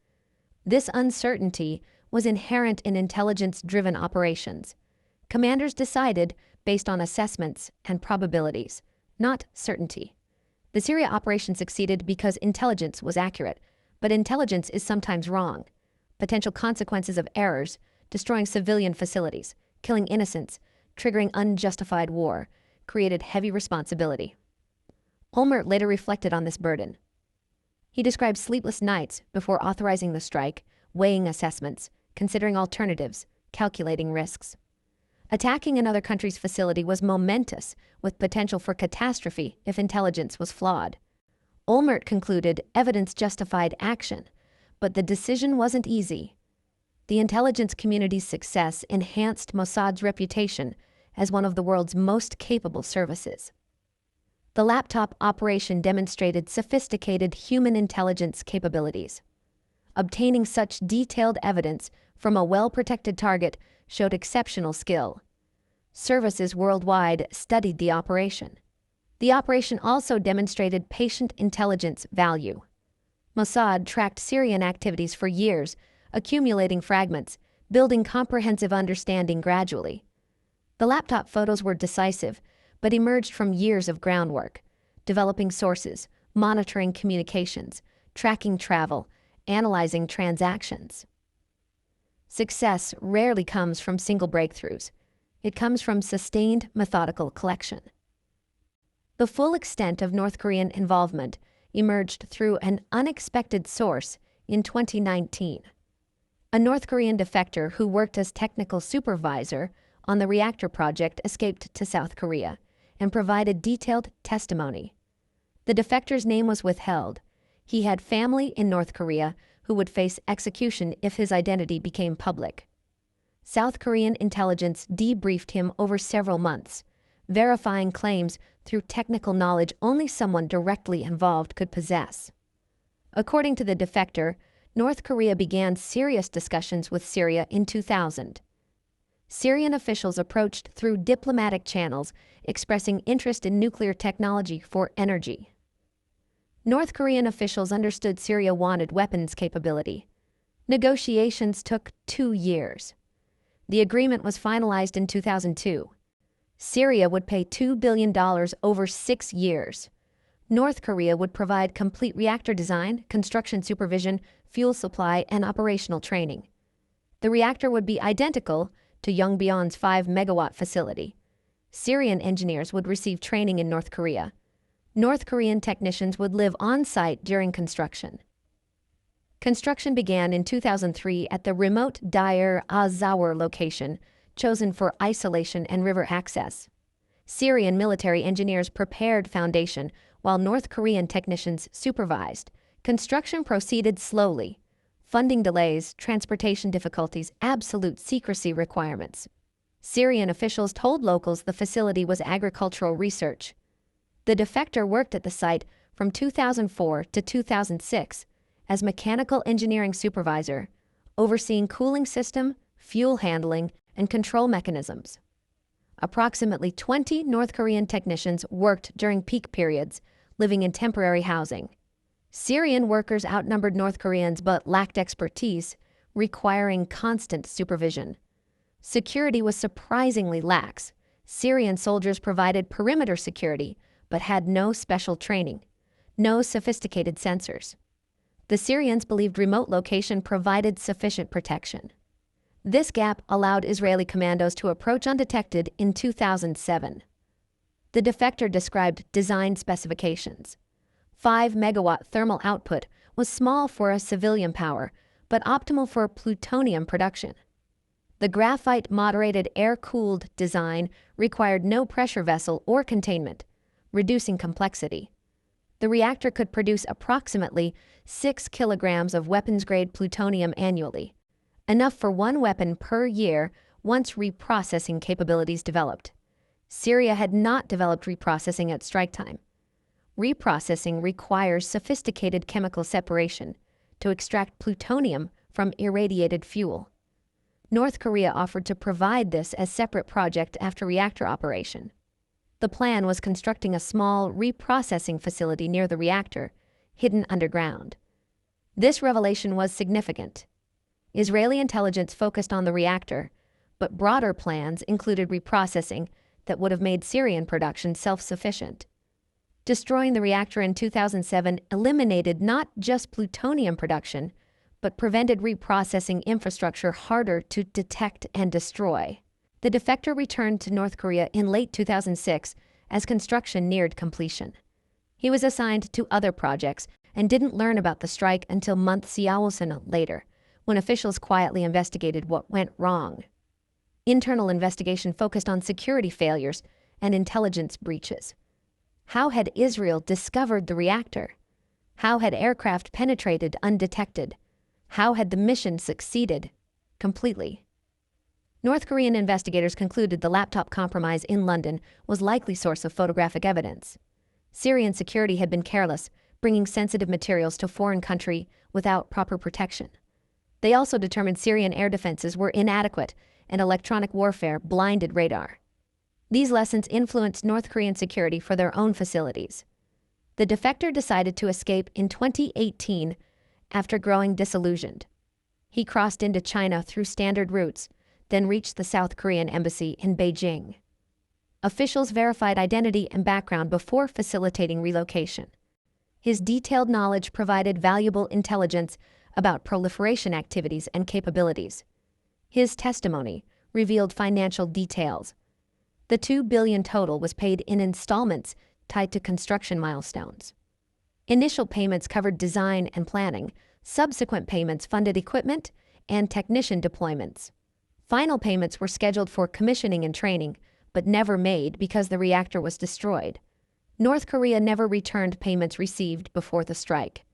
This uncertainty was inherent in intelligence-driven operations. Commanders decided based on assessments and probabilities, not certainty. The Syria operation succeeded because intelligence was accurate, but intelligence is sometimes wrong. Potential consequences of errors, destroying civilian facilities, killing innocents, triggering unjustified war, created heavy responsibility. Olmert later reflected on this burden. He described sleepless nights before authorizing the strike, weighing assessments, considering alternatives, calculating risks. Attacking another country's facility was momentous, with potential for catastrophe if intelligence was flawed. Olmert concluded evidence justified action, but the decision wasn't easy. The intelligence community's success enhanced Mossad's reputation as one of the world's most capable services. The laptop operation demonstrated sophisticated human intelligence capabilities. Obtaining such detailed evidence from a well-protected target showed exceptional skill. Services worldwide studied the operation. The operation also demonstrated patient intelligence value. Mossad tracked Syrian activities for years, accumulating fragments, building comprehensive understanding gradually. The laptop photos were decisive, but emerged from years of groundwork, developing sources, monitoring communications, tracking travel, analyzing transactions. Success rarely comes from single breakthroughs. It comes from sustained, methodical collection. The full extent of North Korean involvement emerged through an unexpected source in 2019. A North Korean defector who worked as technical supervisor on the Reactor project escaped to South Korea and provided detailed testimony. The defector's name was withheld. He had family in North Korea who would face execution if his identity became public. South Korean intelligence debriefed him over several months, verifying claims through technical knowledge only someone directly involved could possess. According to the defector, North Korea began serious discussions with Syria in 2000. Syrian officials approached through diplomatic channels, expressing interest in nuclear technology for energy. North Korean officials understood Syria wanted weapons capability. Negotiations took 2 years. The agreement was finalized in 2002. Syria would pay $2 billion over 6 years. North Korea would provide complete reactor design, construction supervision, fuel supply, and operational training. The reactor would be identical to Yongbyon's 5-megawatt facility. Syrian engineers would receive training in North Korea. North Korean technicians would live on-site during construction. Construction began in 2003 at the remote Deir az-Zawar location, chosen for isolation and river access. Syrian military engineers prepared foundation, while North Korean technicians supervised. Construction proceeded slowly. Funding delays, transportation difficulties, absolute secrecy requirements. Syrian officials told locals the facility was agricultural research. The defector worked at the site from 2004 to 2006 as mechanical engineering supervisor, overseeing cooling system, fuel handling, and control mechanisms. Approximately 20 North Korean technicians worked during peak periods, living in temporary housing. Syrian workers outnumbered North Koreans but lacked expertise, requiring constant supervision. Security was surprisingly lax. Syrian soldiers provided perimeter security, but had no special training, no sophisticated sensors. The Syrians believed remote location provided sufficient protection. This gap allowed Israeli commandos to approach undetected in 2007. The defector described design specifications. 5-megawatt thermal output was small for a civilian power, but optimal for plutonium production. The graphite-moderated air-cooled design required no pressure vessel or containment, reducing complexity. The reactor could produce approximately 6 kilograms of weapons-grade plutonium annually, enough for 1 weapon per year once reprocessing capabilities developed. Syria had not developed reprocessing at strike time. Reprocessing requires sophisticated chemical separation to extract plutonium from irradiated fuel. North Korea offered to provide this as separate project after reactor operation. The plan was constructing a small reprocessing facility near the reactor, hidden underground. This revelation was significant. Israeli intelligence focused on the reactor, but broader plans included reprocessing that would have made Syrian production self-sufficient. Destroying the reactor in 2007 eliminated not just plutonium production, but prevented reprocessing infrastructure harder to detect and destroy. The defector returned to North Korea in late 2006 as construction neared completion. He was assigned to other projects and didn't learn about the strike until months later, when officials quietly investigated what went wrong. Internal investigation focused on security failures and intelligence breaches. How had Israel discovered the reactor? How had aircraft penetrated undetected? How had the mission succeeded completely? North Korean investigators concluded the laptop compromise in London was likely source of photographic evidence. Syrian security had been careless, bringing sensitive materials to foreign country without proper protection. They also determined Syrian air defenses were inadequate and electronic warfare blinded radar. These lessons influenced North Korean security for their own facilities. The defector decided to escape in 2018 after growing disillusioned. He crossed into China through standard routes, then reached the South Korean embassy in Beijing. Officials verified identity and background before facilitating relocation. His detailed knowledge provided valuable intelligence about proliferation activities and capabilities. His testimony revealed financial details. The $2 billion total was paid in installments tied to construction milestones. Initial payments covered design and planning, Subsequent payments funded equipment and technician deployments. Final payments were scheduled for commissioning and training, but never made because the reactor was destroyed. North Korea never returned payments received before the strike.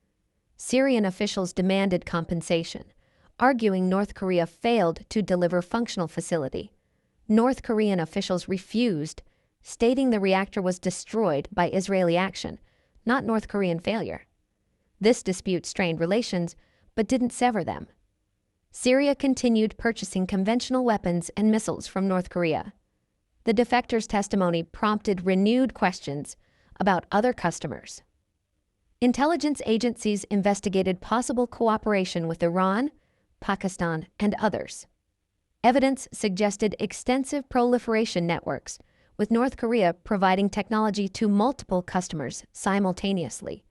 Syrian officials demanded compensation, arguing North Korea failed to deliver functional facility. North Korean officials refused, stating the reactor was destroyed by Israeli action, not North Korean failure. This dispute strained relations, but didn't sever them. Syria continued purchasing conventional weapons and missiles from North Korea. The defectors' testimony prompted renewed questions about other customers. Intelligence agencies investigated possible cooperation with Iran, Pakistan, and others. Evidence suggested extensive proliferation networks, with North Korea providing technology to multiple customers simultaneously.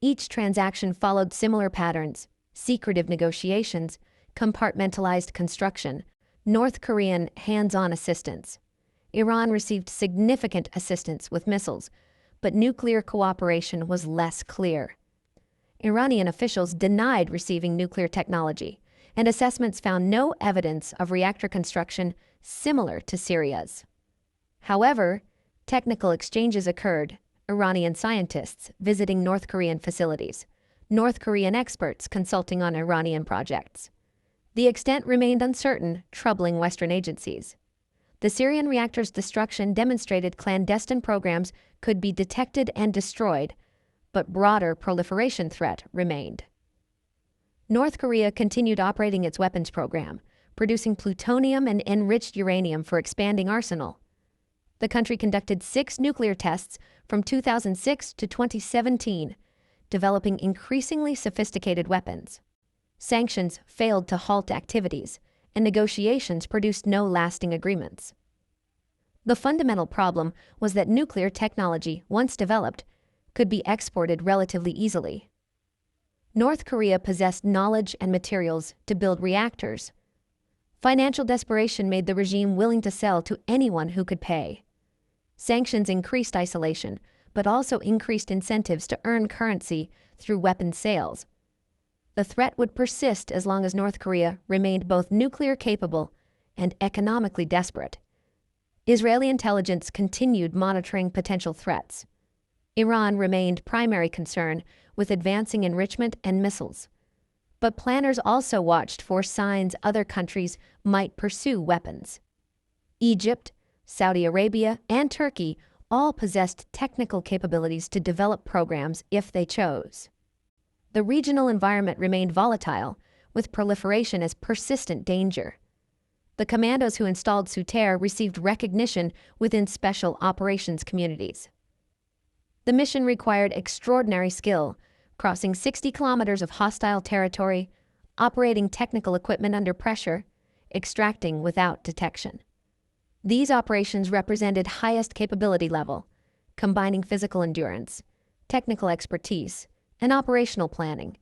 Each transaction followed similar patterns: secretive negotiations, compartmentalized construction, North Korean hands-on assistance. Iran received significant assistance with missiles, but nuclear cooperation was less clear. Iranian officials denied receiving nuclear technology, and assessments found no evidence of reactor construction similar to Syria's. However, technical exchanges occurred, Iranian scientists visiting North Korean facilities, North Korean experts consulting on Iranian projects. The extent remained uncertain, troubling Western agencies. The Syrian reactor's destruction demonstrated clandestine programs could be detected and destroyed, but broader proliferation threat remained. North Korea continued operating its weapons program, producing plutonium and enriched uranium for expanding arsenal. The country conducted 6 nuclear tests from 2006 to 2017, developing increasingly sophisticated weapons. Sanctions failed to halt activities, and negotiations produced no lasting agreements. The fundamental problem was that nuclear technology, once developed, could be exported relatively easily. North Korea possessed knowledge and materials to build reactors. Financial desperation made the regime willing to sell to anyone who could pay. Sanctions increased isolation, but also increased incentives to earn currency through weapons sales. The threat would persist as long as North Korea remained both nuclear capable and economically desperate. Israeli intelligence continued monitoring potential threats. Iran remained primary concern, with advancing enrichment and missiles. But planners also watched for signs other countries might pursue weapons. Egypt, Saudi Arabia, and Turkey all possessed technical capabilities to develop programs if they chose. The regional environment remained volatile, with proliferation as persistent danger. The commandos who installed Souter received recognition within special operations communities. The mission required extraordinary skill, crossing 60 kilometers of hostile territory, operating technical equipment under pressure, extracting without detection. These operations represented highest capability level, combining physical endurance, technical expertise, and operational planning.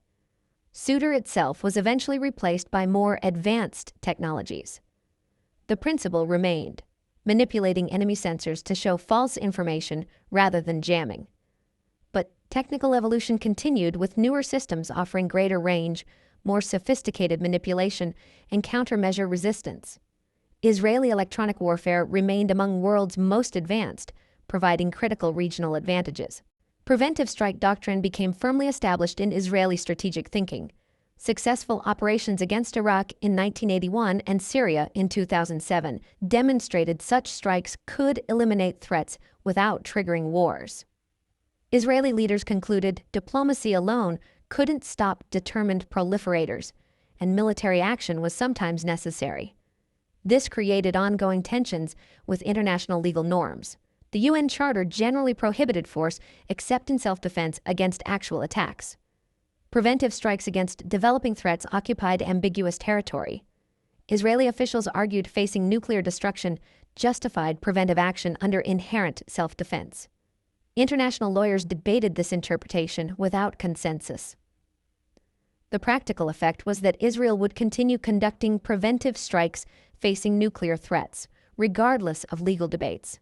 Souter itself was eventually replaced by more advanced technologies. The principle remained: manipulating enemy sensors to show false information rather than jamming. But technical evolution continued, with newer systems offering greater range, more sophisticated manipulation, and countermeasure resistance. Israeli electronic warfare remained among world's most advanced, providing critical regional advantages. Preventive strike doctrine became firmly established in Israeli strategic thinking. Successful operations against Iraq in 1981 and Syria in 2007 demonstrated such strikes could eliminate threats without triggering wars. Israeli leaders concluded diplomacy alone couldn't stop determined proliferators, and military action was sometimes necessary. This created ongoing tensions with international legal norms. The UN Charter generally prohibited force except in self-defense against actual attacks. Preventive strikes against developing threats occupied ambiguous territory. Israeli officials argued facing nuclear destruction justified preventive action under inherent self-defense. International lawyers debated this interpretation without consensus. The practical effect was that Israel would continue conducting preventive strikes facing nuclear threats, regardless of legal debates.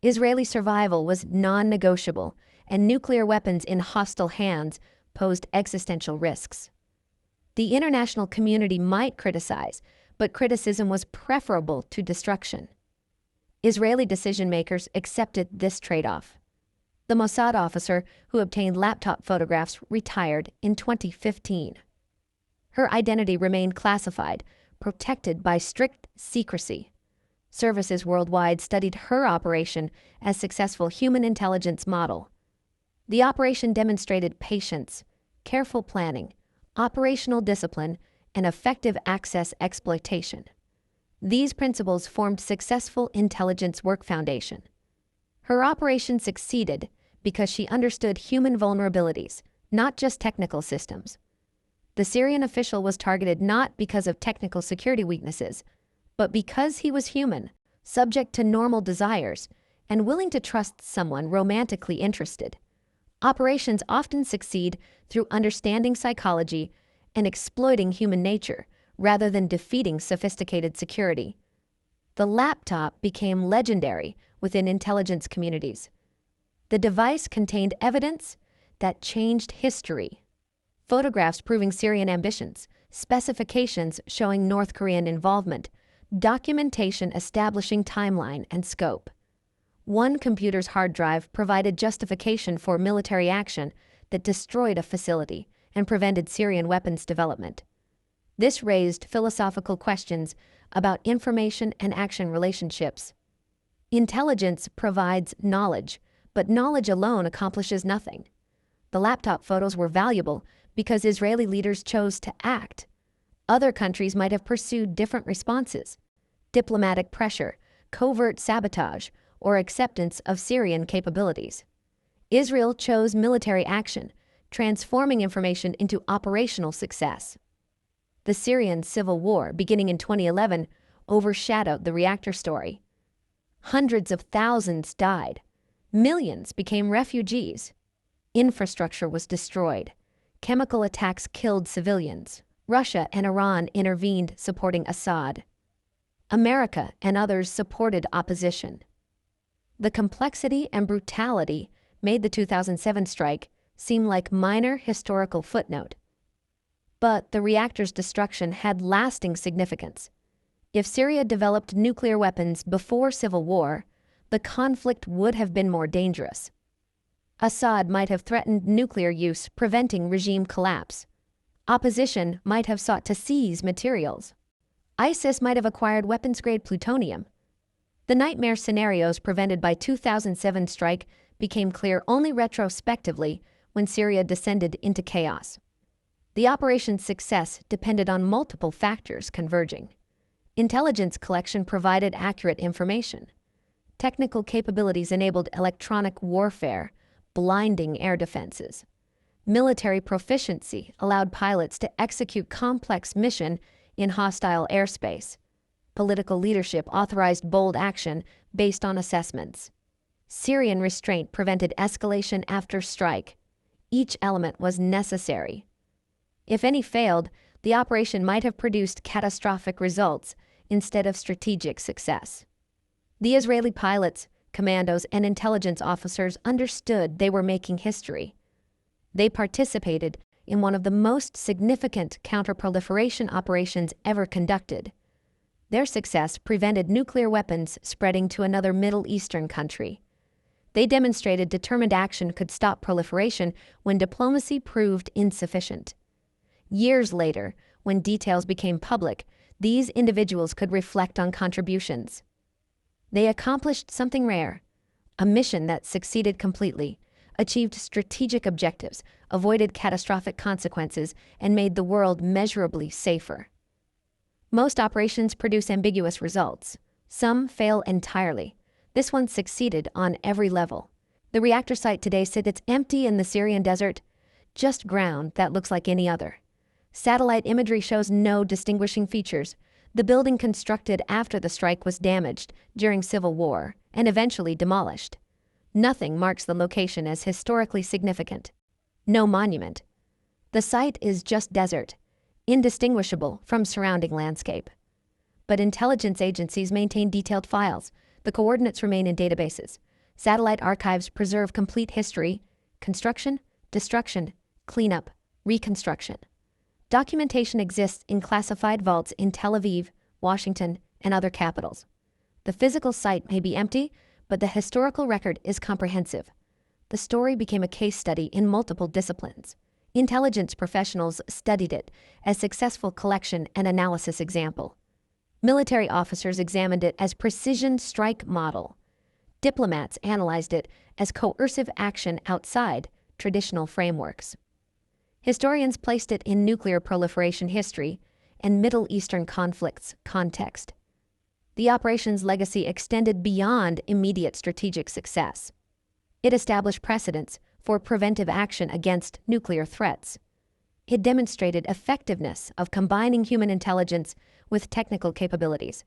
Israeli survival was non-negotiable, and nuclear weapons in hostile hands posed existential risks. The international community might criticize, but criticism was preferable to destruction. Israeli decision-makers accepted this trade-off. The Mossad officer who obtained laptop photographs retired in 2015. Her identity remained classified, protected by strict secrecy. Services worldwide studied her operation as successful human intelligence model. The operation demonstrated patience, careful planning, operational discipline, and effective access exploitation. These principles formed successful intelligence work foundation. Her operation succeeded because she understood human vulnerabilities, not just technical systems. The Syrian official was targeted not because of technical security weaknesses, but because he was human, subject to normal desires, and willing to trust someone romantically interested. Operations often succeed through understanding psychology and exploiting human nature, rather than defeating sophisticated security. The laptop became legendary within intelligence communities. The device contained evidence that changed history. Photographs proving Syrian ambitions, specifications showing North Korean involvement, documentation establishing timeline and scope. One computer's hard drive provided justification for military action that destroyed a facility and prevented Syrian weapons development. This raised philosophical questions about information and action relationships. Intelligence provides knowledge, but knowledge alone accomplishes nothing. The laptop photos were valuable because Israeli leaders chose to act. Other countries might have pursued different responses: diplomatic pressure, covert sabotage, or acceptance of Syrian capabilities. Israel chose military action, transforming information into operational success. The Syrian civil war, beginning in 2011, overshadowed the Reactor story. Hundreds of thousands died. Millions became refugees. Infrastructure was destroyed. Chemical attacks killed civilians. Russia and Iran intervened, supporting Assad. America and others supported opposition. The complexity and brutality made the 2007 strike seem like minor historical footnote. But the reactor's destruction had lasting significance. If Syria developed nuclear weapons before civil war, the conflict would have been more dangerous. Assad might have threatened nuclear use, preventing regime collapse. Opposition might have sought to seize materials. ISIS might have acquired weapons-grade plutonium. The nightmare scenarios prevented by 2007 strike became clear only retrospectively when Syria descended into chaos. The operation's success depended on multiple factors converging. Intelligence collection provided accurate information. Technical capabilities enabled electronic warfare, blinding air defenses. Military proficiency allowed pilots to execute complex missions in hostile airspace. Political leadership authorized bold action based on assessments. Syrian restraint prevented escalation after strike. Each element was necessary. If any failed, the operation might have produced catastrophic results instead of strategic success. The Israeli pilots, commandos, and intelligence officers understood they were making history. They participated in one of the most significant counterproliferation operations ever conducted. Their success prevented nuclear weapons spreading to another Middle Eastern country. They demonstrated determined action could stop proliferation when diplomacy proved insufficient. Years later, when details became public, these individuals could reflect on contributions. They accomplished something rare, a mission that succeeded completely, achieved strategic objectives, avoided catastrophic consequences, and made the world measurably safer. Most operations produce ambiguous results. Some fail entirely. This one succeeded on every level. The reactor site today sits empty in the Syrian desert, just ground that looks like any other. Satellite imagery shows no distinguishing features. The building constructed after the strike was damaged during civil war and eventually demolished. Nothing marks the location as historically significant. No monument. The site is just desert, indistinguishable from surrounding landscape. But intelligence agencies maintain detailed files. The coordinates remain in databases. Satellite archives preserve complete history: construction, destruction, cleanup, reconstruction. Documentation exists in classified vaults in Tel Aviv, Washington, and other capitals. The physical site may be empty, but the historical record is comprehensive. The story became a case study in multiple disciplines. Intelligence professionals studied it as successful collection and analysis example. Military officers examined it as precision strike model. Diplomats analyzed it as coercive action outside traditional frameworks. Historians placed it in nuclear proliferation history and Middle Eastern conflicts context. The operation's legacy extended beyond immediate strategic success. It established precedents for preventive action against nuclear threats. It demonstrated effectiveness of combining human intelligence with technical capabilities.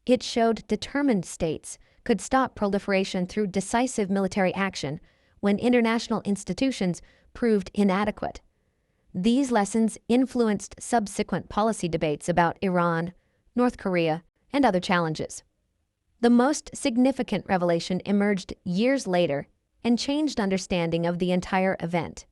It showed determined states could stop proliferation through decisive military action when international institutions proved inadequate. These lessons influenced subsequent policy debates about Iran, North Korea, and other challenges. The most significant revelation emerged years later and changed understanding of the entire event.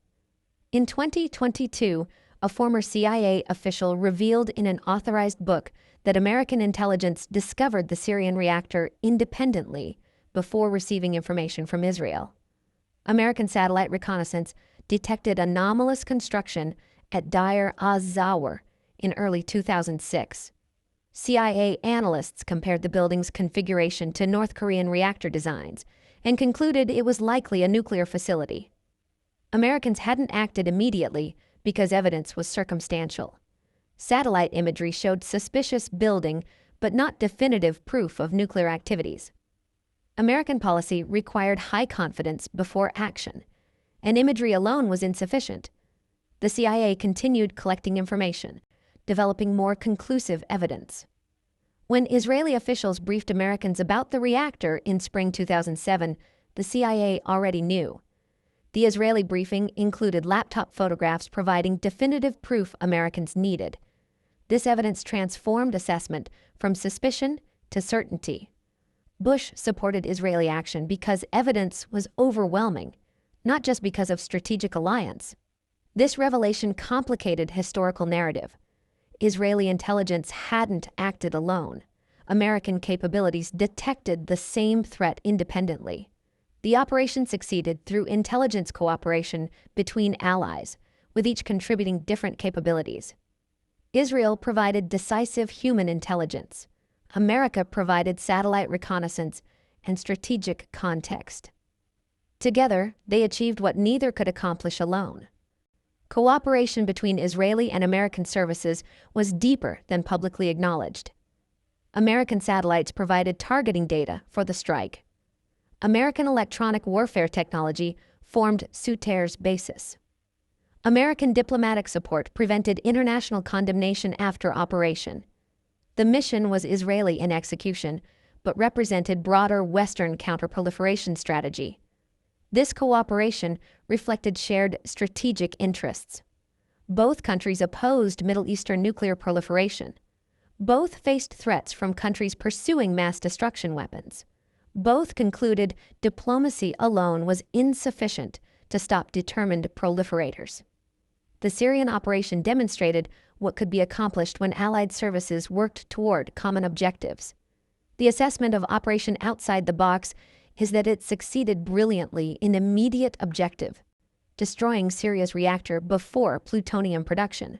In 2022, a former CIA official revealed in an authorized book that American intelligence discovered the Syrian reactor independently before receiving information from Israel. American satellite reconnaissance detected anomalous construction at Deir az-Zawar in early 2006. CIA analysts compared the building's configuration to North Korean reactor designs and concluded it was likely a nuclear facility. Americans hadn't acted immediately because evidence was circumstantial. Satellite imagery showed suspicious building, but not definitive proof of nuclear activities. American policy required high confidence before action, and imagery alone was insufficient. The CIA continued collecting information, developing more conclusive evidence. When Israeli officials briefed Americans about the reactor in spring 2007, the CIA already knew. The Israeli briefing included laptop photographs providing definitive proof Americans needed. This evidence transformed assessment from suspicion to certainty. Bush supported Israeli action because evidence was overwhelming, not just because of strategic alliance. This revelation complicated historical narrative. Israeli intelligence hadn't acted alone. American capabilities detected the same threat independently. The operation succeeded through intelligence cooperation between allies, with each contributing different capabilities. Israel provided decisive human intelligence. America provided satellite reconnaissance and strategic context. Together, they achieved what neither could accomplish alone. Cooperation between Israeli and American services was deeper than publicly acknowledged. American satellites provided targeting data for the strike. American electronic warfare technology formed Syria'S basis. American diplomatic support prevented international condemnation after operation. The mission was Israeli in execution, but represented broader Western counterproliferation strategy. This cooperation reflected shared strategic interests. Both countries opposed Middle Eastern nuclear proliferation. Both faced threats from countries pursuing mass destruction weapons. Both concluded diplomacy alone was insufficient to stop determined proliferators. The Syrian operation demonstrated what could be accomplished when Allied services worked toward common objectives. The assessment of Operation Outside the Box is that it succeeded brilliantly in immediate objective, destroying Syria's reactor before plutonium production.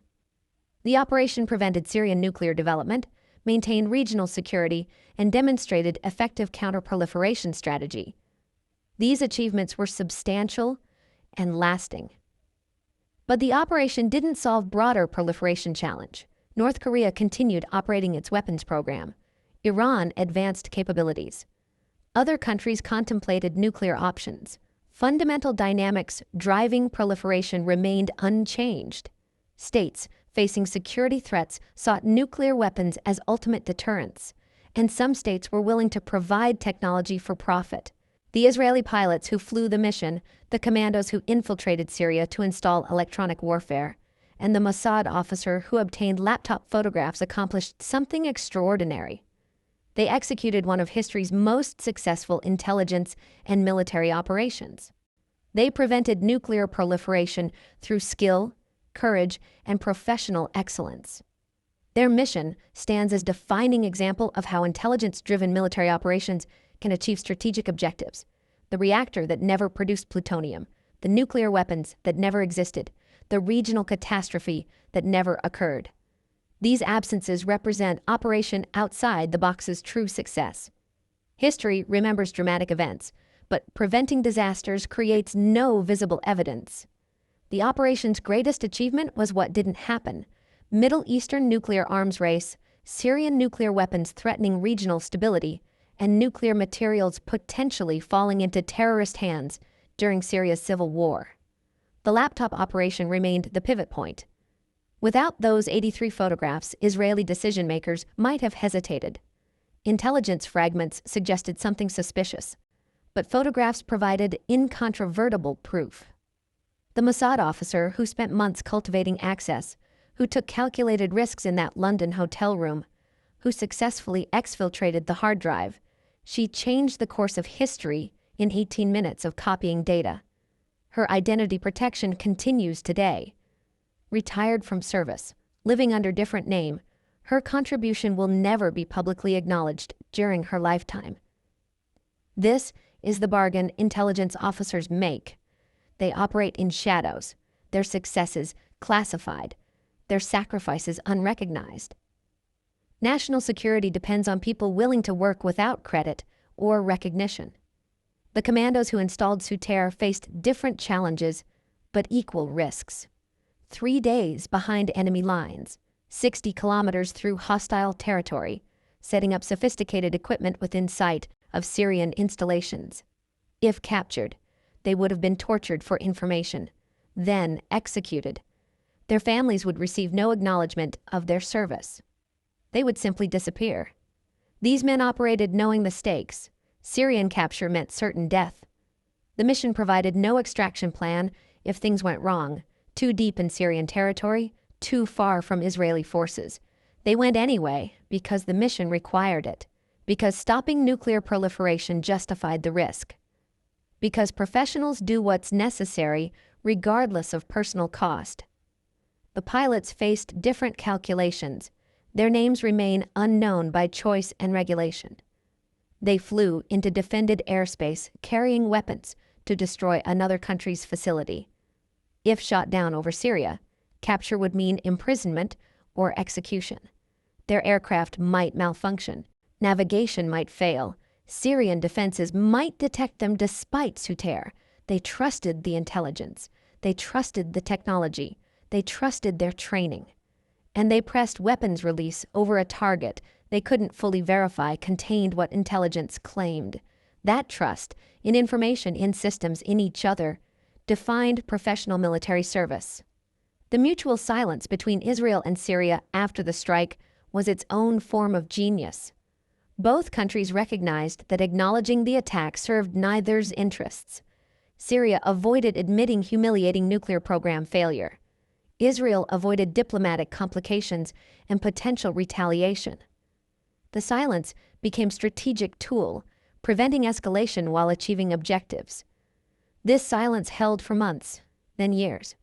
The operation prevented Syrian nuclear development, maintained regional security, and demonstrated effective counterproliferation strategy. These achievements were substantial and lasting. But the operation didn't solve broader proliferation challenge. North Korea continued operating its weapons program. Iran advanced capabilities. Other countries contemplated nuclear options. Fundamental dynamics driving proliferation remained unchanged. States facing security threats sought nuclear weapons as ultimate deterrents, and some states were willing to provide technology for profit. The Israeli pilots who flew the mission, the commandos who infiltrated Syria to install electronic warfare, and the Mossad officer who obtained laptop photographs accomplished something extraordinary. They executed one of history's most successful intelligence and military operations. They prevented nuclear proliferation through skill, courage, and professional excellence. Their mission stands as a defining example of how intelligence-driven military operations can achieve strategic objectives. The reactor that never produced plutonium, the nuclear weapons that never existed, the regional catastrophe that never occurred. These absences represent Operation Outside the Box's true success. History remembers dramatic events, but preventing disasters creates no visible evidence. The operation's greatest achievement was what didn't happen: Middle Eastern nuclear arms race, Syrian nuclear weapons threatening regional stability, and nuclear materials potentially falling into terrorist hands during Syria's civil war. The laptop operation remained the pivot point. Without those 83 photographs, Israeli decision-makers might have hesitated. Intelligence fragments suggested something suspicious, but photographs provided incontrovertible proof. The Mossad officer who spent months cultivating access, who took calculated risks in that London hotel room, who successfully exfiltrated the hard drive, she changed the course of history in 18 minutes of copying data. Her identity protection continues today. Retired from service, living under different name, her contribution will never be publicly acknowledged during her lifetime. This is the bargain intelligence officers make. They operate in shadows, their successes classified, their sacrifices unrecognized. National security depends on people willing to work without credit or recognition. The commandos who installed Syria'S faced different challenges, but equal risks. 3 days behind enemy lines, 60 kilometers through hostile territory, setting up sophisticated equipment within sight of Syrian installations. If captured, they would have been tortured for information, then executed. Their families would receive no acknowledgement of their service. They would simply disappear. These men operated knowing the stakes. Syrian capture meant certain death. The mission provided no extraction plan if things went wrong, too deep in Syrian territory, too far from Israeli forces. They went anyway because the mission required it, because stopping nuclear proliferation justified the risk, because professionals do what's necessary regardless of personal cost. The pilots faced different calculations. Their names remain unknown by choice and regulation. They flew into defended airspace carrying weapons to destroy another country's facility. If shot down over Syria, capture would mean imprisonment or execution. Their aircraft might malfunction, navigation might fail, Syrian defenses might detect them despite Syria'S. They trusted the intelligence, they trusted the technology, they trusted their training. And they pressed weapons release over a target they couldn't fully verify contained what intelligence claimed. That trust in information, in systems, in each other, defined professional military service. The mutual silence between Israel and Syria after the strike was its own form of genius. Both countries recognized that acknowledging the attack served neither's interests. Syria avoided admitting humiliating nuclear program failure. Israel avoided diplomatic complications and potential retaliation. The silence became a strategic tool, preventing escalation while achieving objectives. This silence held for months, then years.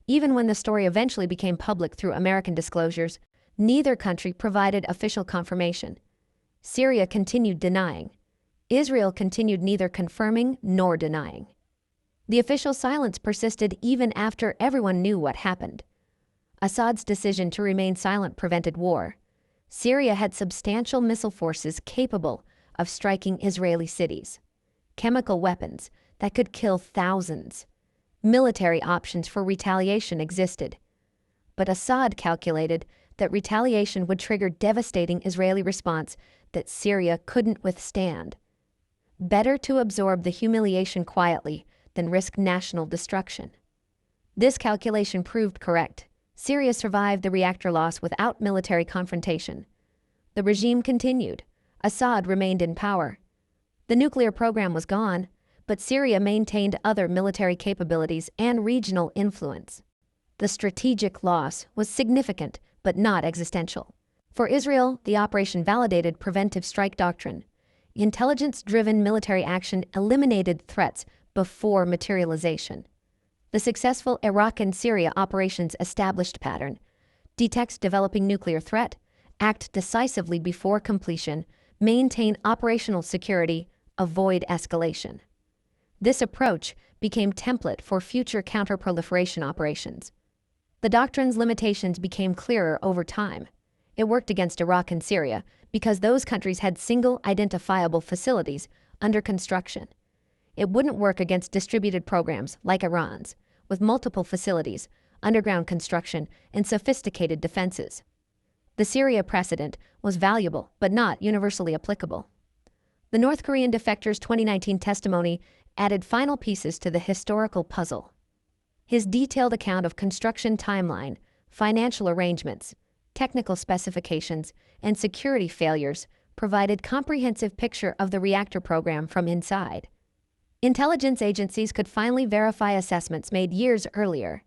Even when the story eventually became public through American disclosures, neither country provided official confirmation. Syria continued denying. Israel continued neither confirming nor denying. The official silence persisted even after everyone knew what happened. Assad's decision to remain silent prevented war. Syria had substantial missile forces capable of striking Israeli cities, chemical weapons that could kill thousands. Military options for retaliation existed. But Assad calculated that retaliation would trigger devastating Israeli response that Syria couldn't withstand. Better to absorb the humiliation quietly than risk national destruction. This calculation proved correct. Syria survived the reactor loss without military confrontation. The regime continued. Assad remained in power. The nuclear program was gone, but Syria maintained other military capabilities and regional influence. The strategic loss was significant, but not existential. For Israel, the operation validated preventive strike doctrine. Intelligence-driven military action eliminated threats before materialization. The successful Iraq and Syria operations established pattern: detect developing nuclear threat, act decisively before completion, maintain operational security, avoid escalation. This approach became template for future counterproliferation operations. The doctrine's limitations became clearer over time. It worked against Iraq and Syria because those countries had single identifiable facilities under construction. It wouldn't work against distributed programs like Iran's, with multiple facilities, underground construction, and sophisticated defenses. The Syria precedent was valuable but not universally applicable. The North Korean defector's 2019 testimony added final pieces to the historical puzzle. His detailed account of construction timeline, financial arrangements, technical specifications, and security failures provided comprehensive picture of the reactor program from inside. Intelligence agencies could finally verify assessments made years earlier.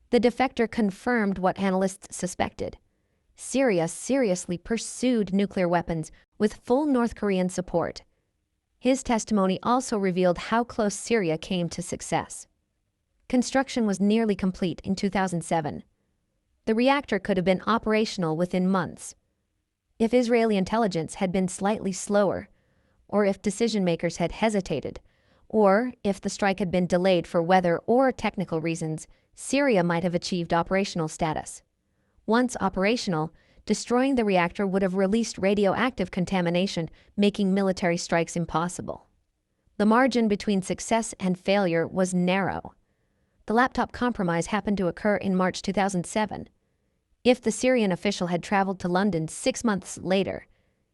The defector confirmed what analysts suspected. Syria seriously pursued nuclear weapons with full North Korean support. His testimony also revealed how close Syria came to success. Construction was nearly complete in 2007. The reactor could have been operational within months. If Israeli intelligence had been slightly slower, or if decision-makers had hesitated, or if the strike had been delayed for weather or technical reasons, Syria might have achieved operational status. Once operational, destroying the reactor would have released radioactive contamination, making military strikes impossible. The margin between success and failure was narrow. The laptop compromise happened to occur in March 2007. If the Syrian official had traveled to London 6 months later,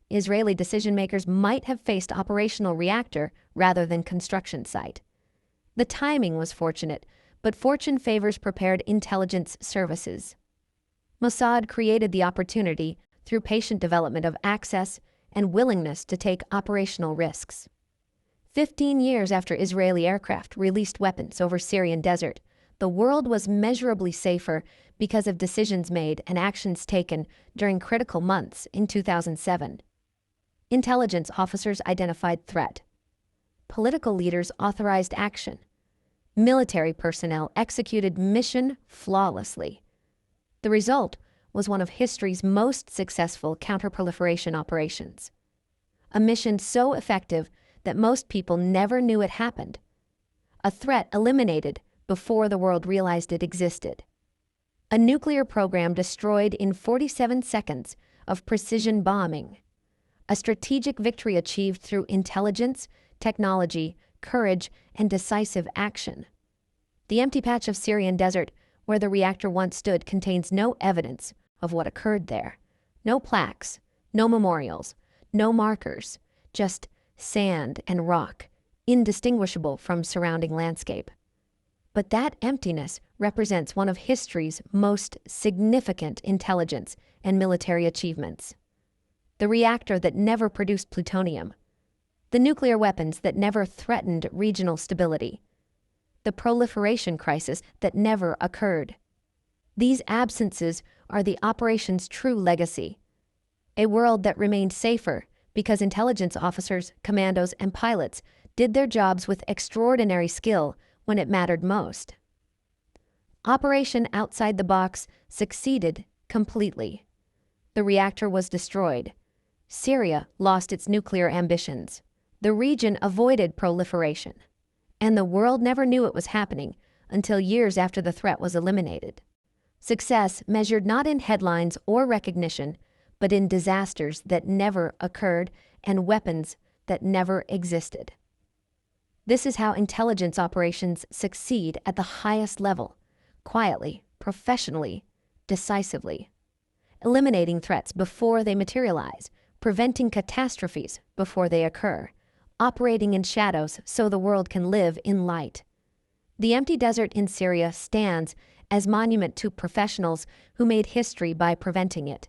Israeli decision-makers might have faced operational reactor rather than construction site. The timing was fortunate, but fortune favors prepared intelligence services. Mossad created the opportunity through patient development of access and willingness to take operational risks. 15 years after Israeli aircraft released weapons over Syrian desert, the world was measurably safer because of decisions made and actions taken during critical months in 2007. Intelligence officers identified threat. Political leaders authorized action. Military personnel executed mission flawlessly. The result was one of history's most successful counterproliferation operations. A mission so effective that most people never knew it happened. A threat eliminated before the world realized it existed. A nuclear program destroyed in 47 seconds of precision bombing. A strategic victory achieved through intelligence, technology, courage, and decisive action. The empty patch of Syrian desert where the reactor once stood contains no evidence of what occurred there. No plaques, no memorials, no markers, just sand and rock, indistinguishable from surrounding landscape. But that emptiness represents one of history's most significant intelligence and military achievements. The reactor that never produced plutonium. The nuclear weapons that never threatened regional stability. The proliferation crisis that never occurred. These absences are the operation's true legacy. A world that remained safer because intelligence officers, commandos, and pilots did their jobs with extraordinary skill when it mattered most. Operation Outside the Box succeeded completely. The reactor was destroyed. Syria lost its nuclear ambitions. The region avoided proliferation. And the world never knew it was happening until years after the threat was eliminated. Success measured not in headlines or recognition, but in disasters that never occurred and weapons that never existed. This is how intelligence operations succeed at the highest level, quietly, professionally, decisively. Eliminating threats before they materialize, preventing catastrophes before they occur, operating in shadows so the world can live in light. The empty desert in Syria stands as monument to professionals who made history by preventing it.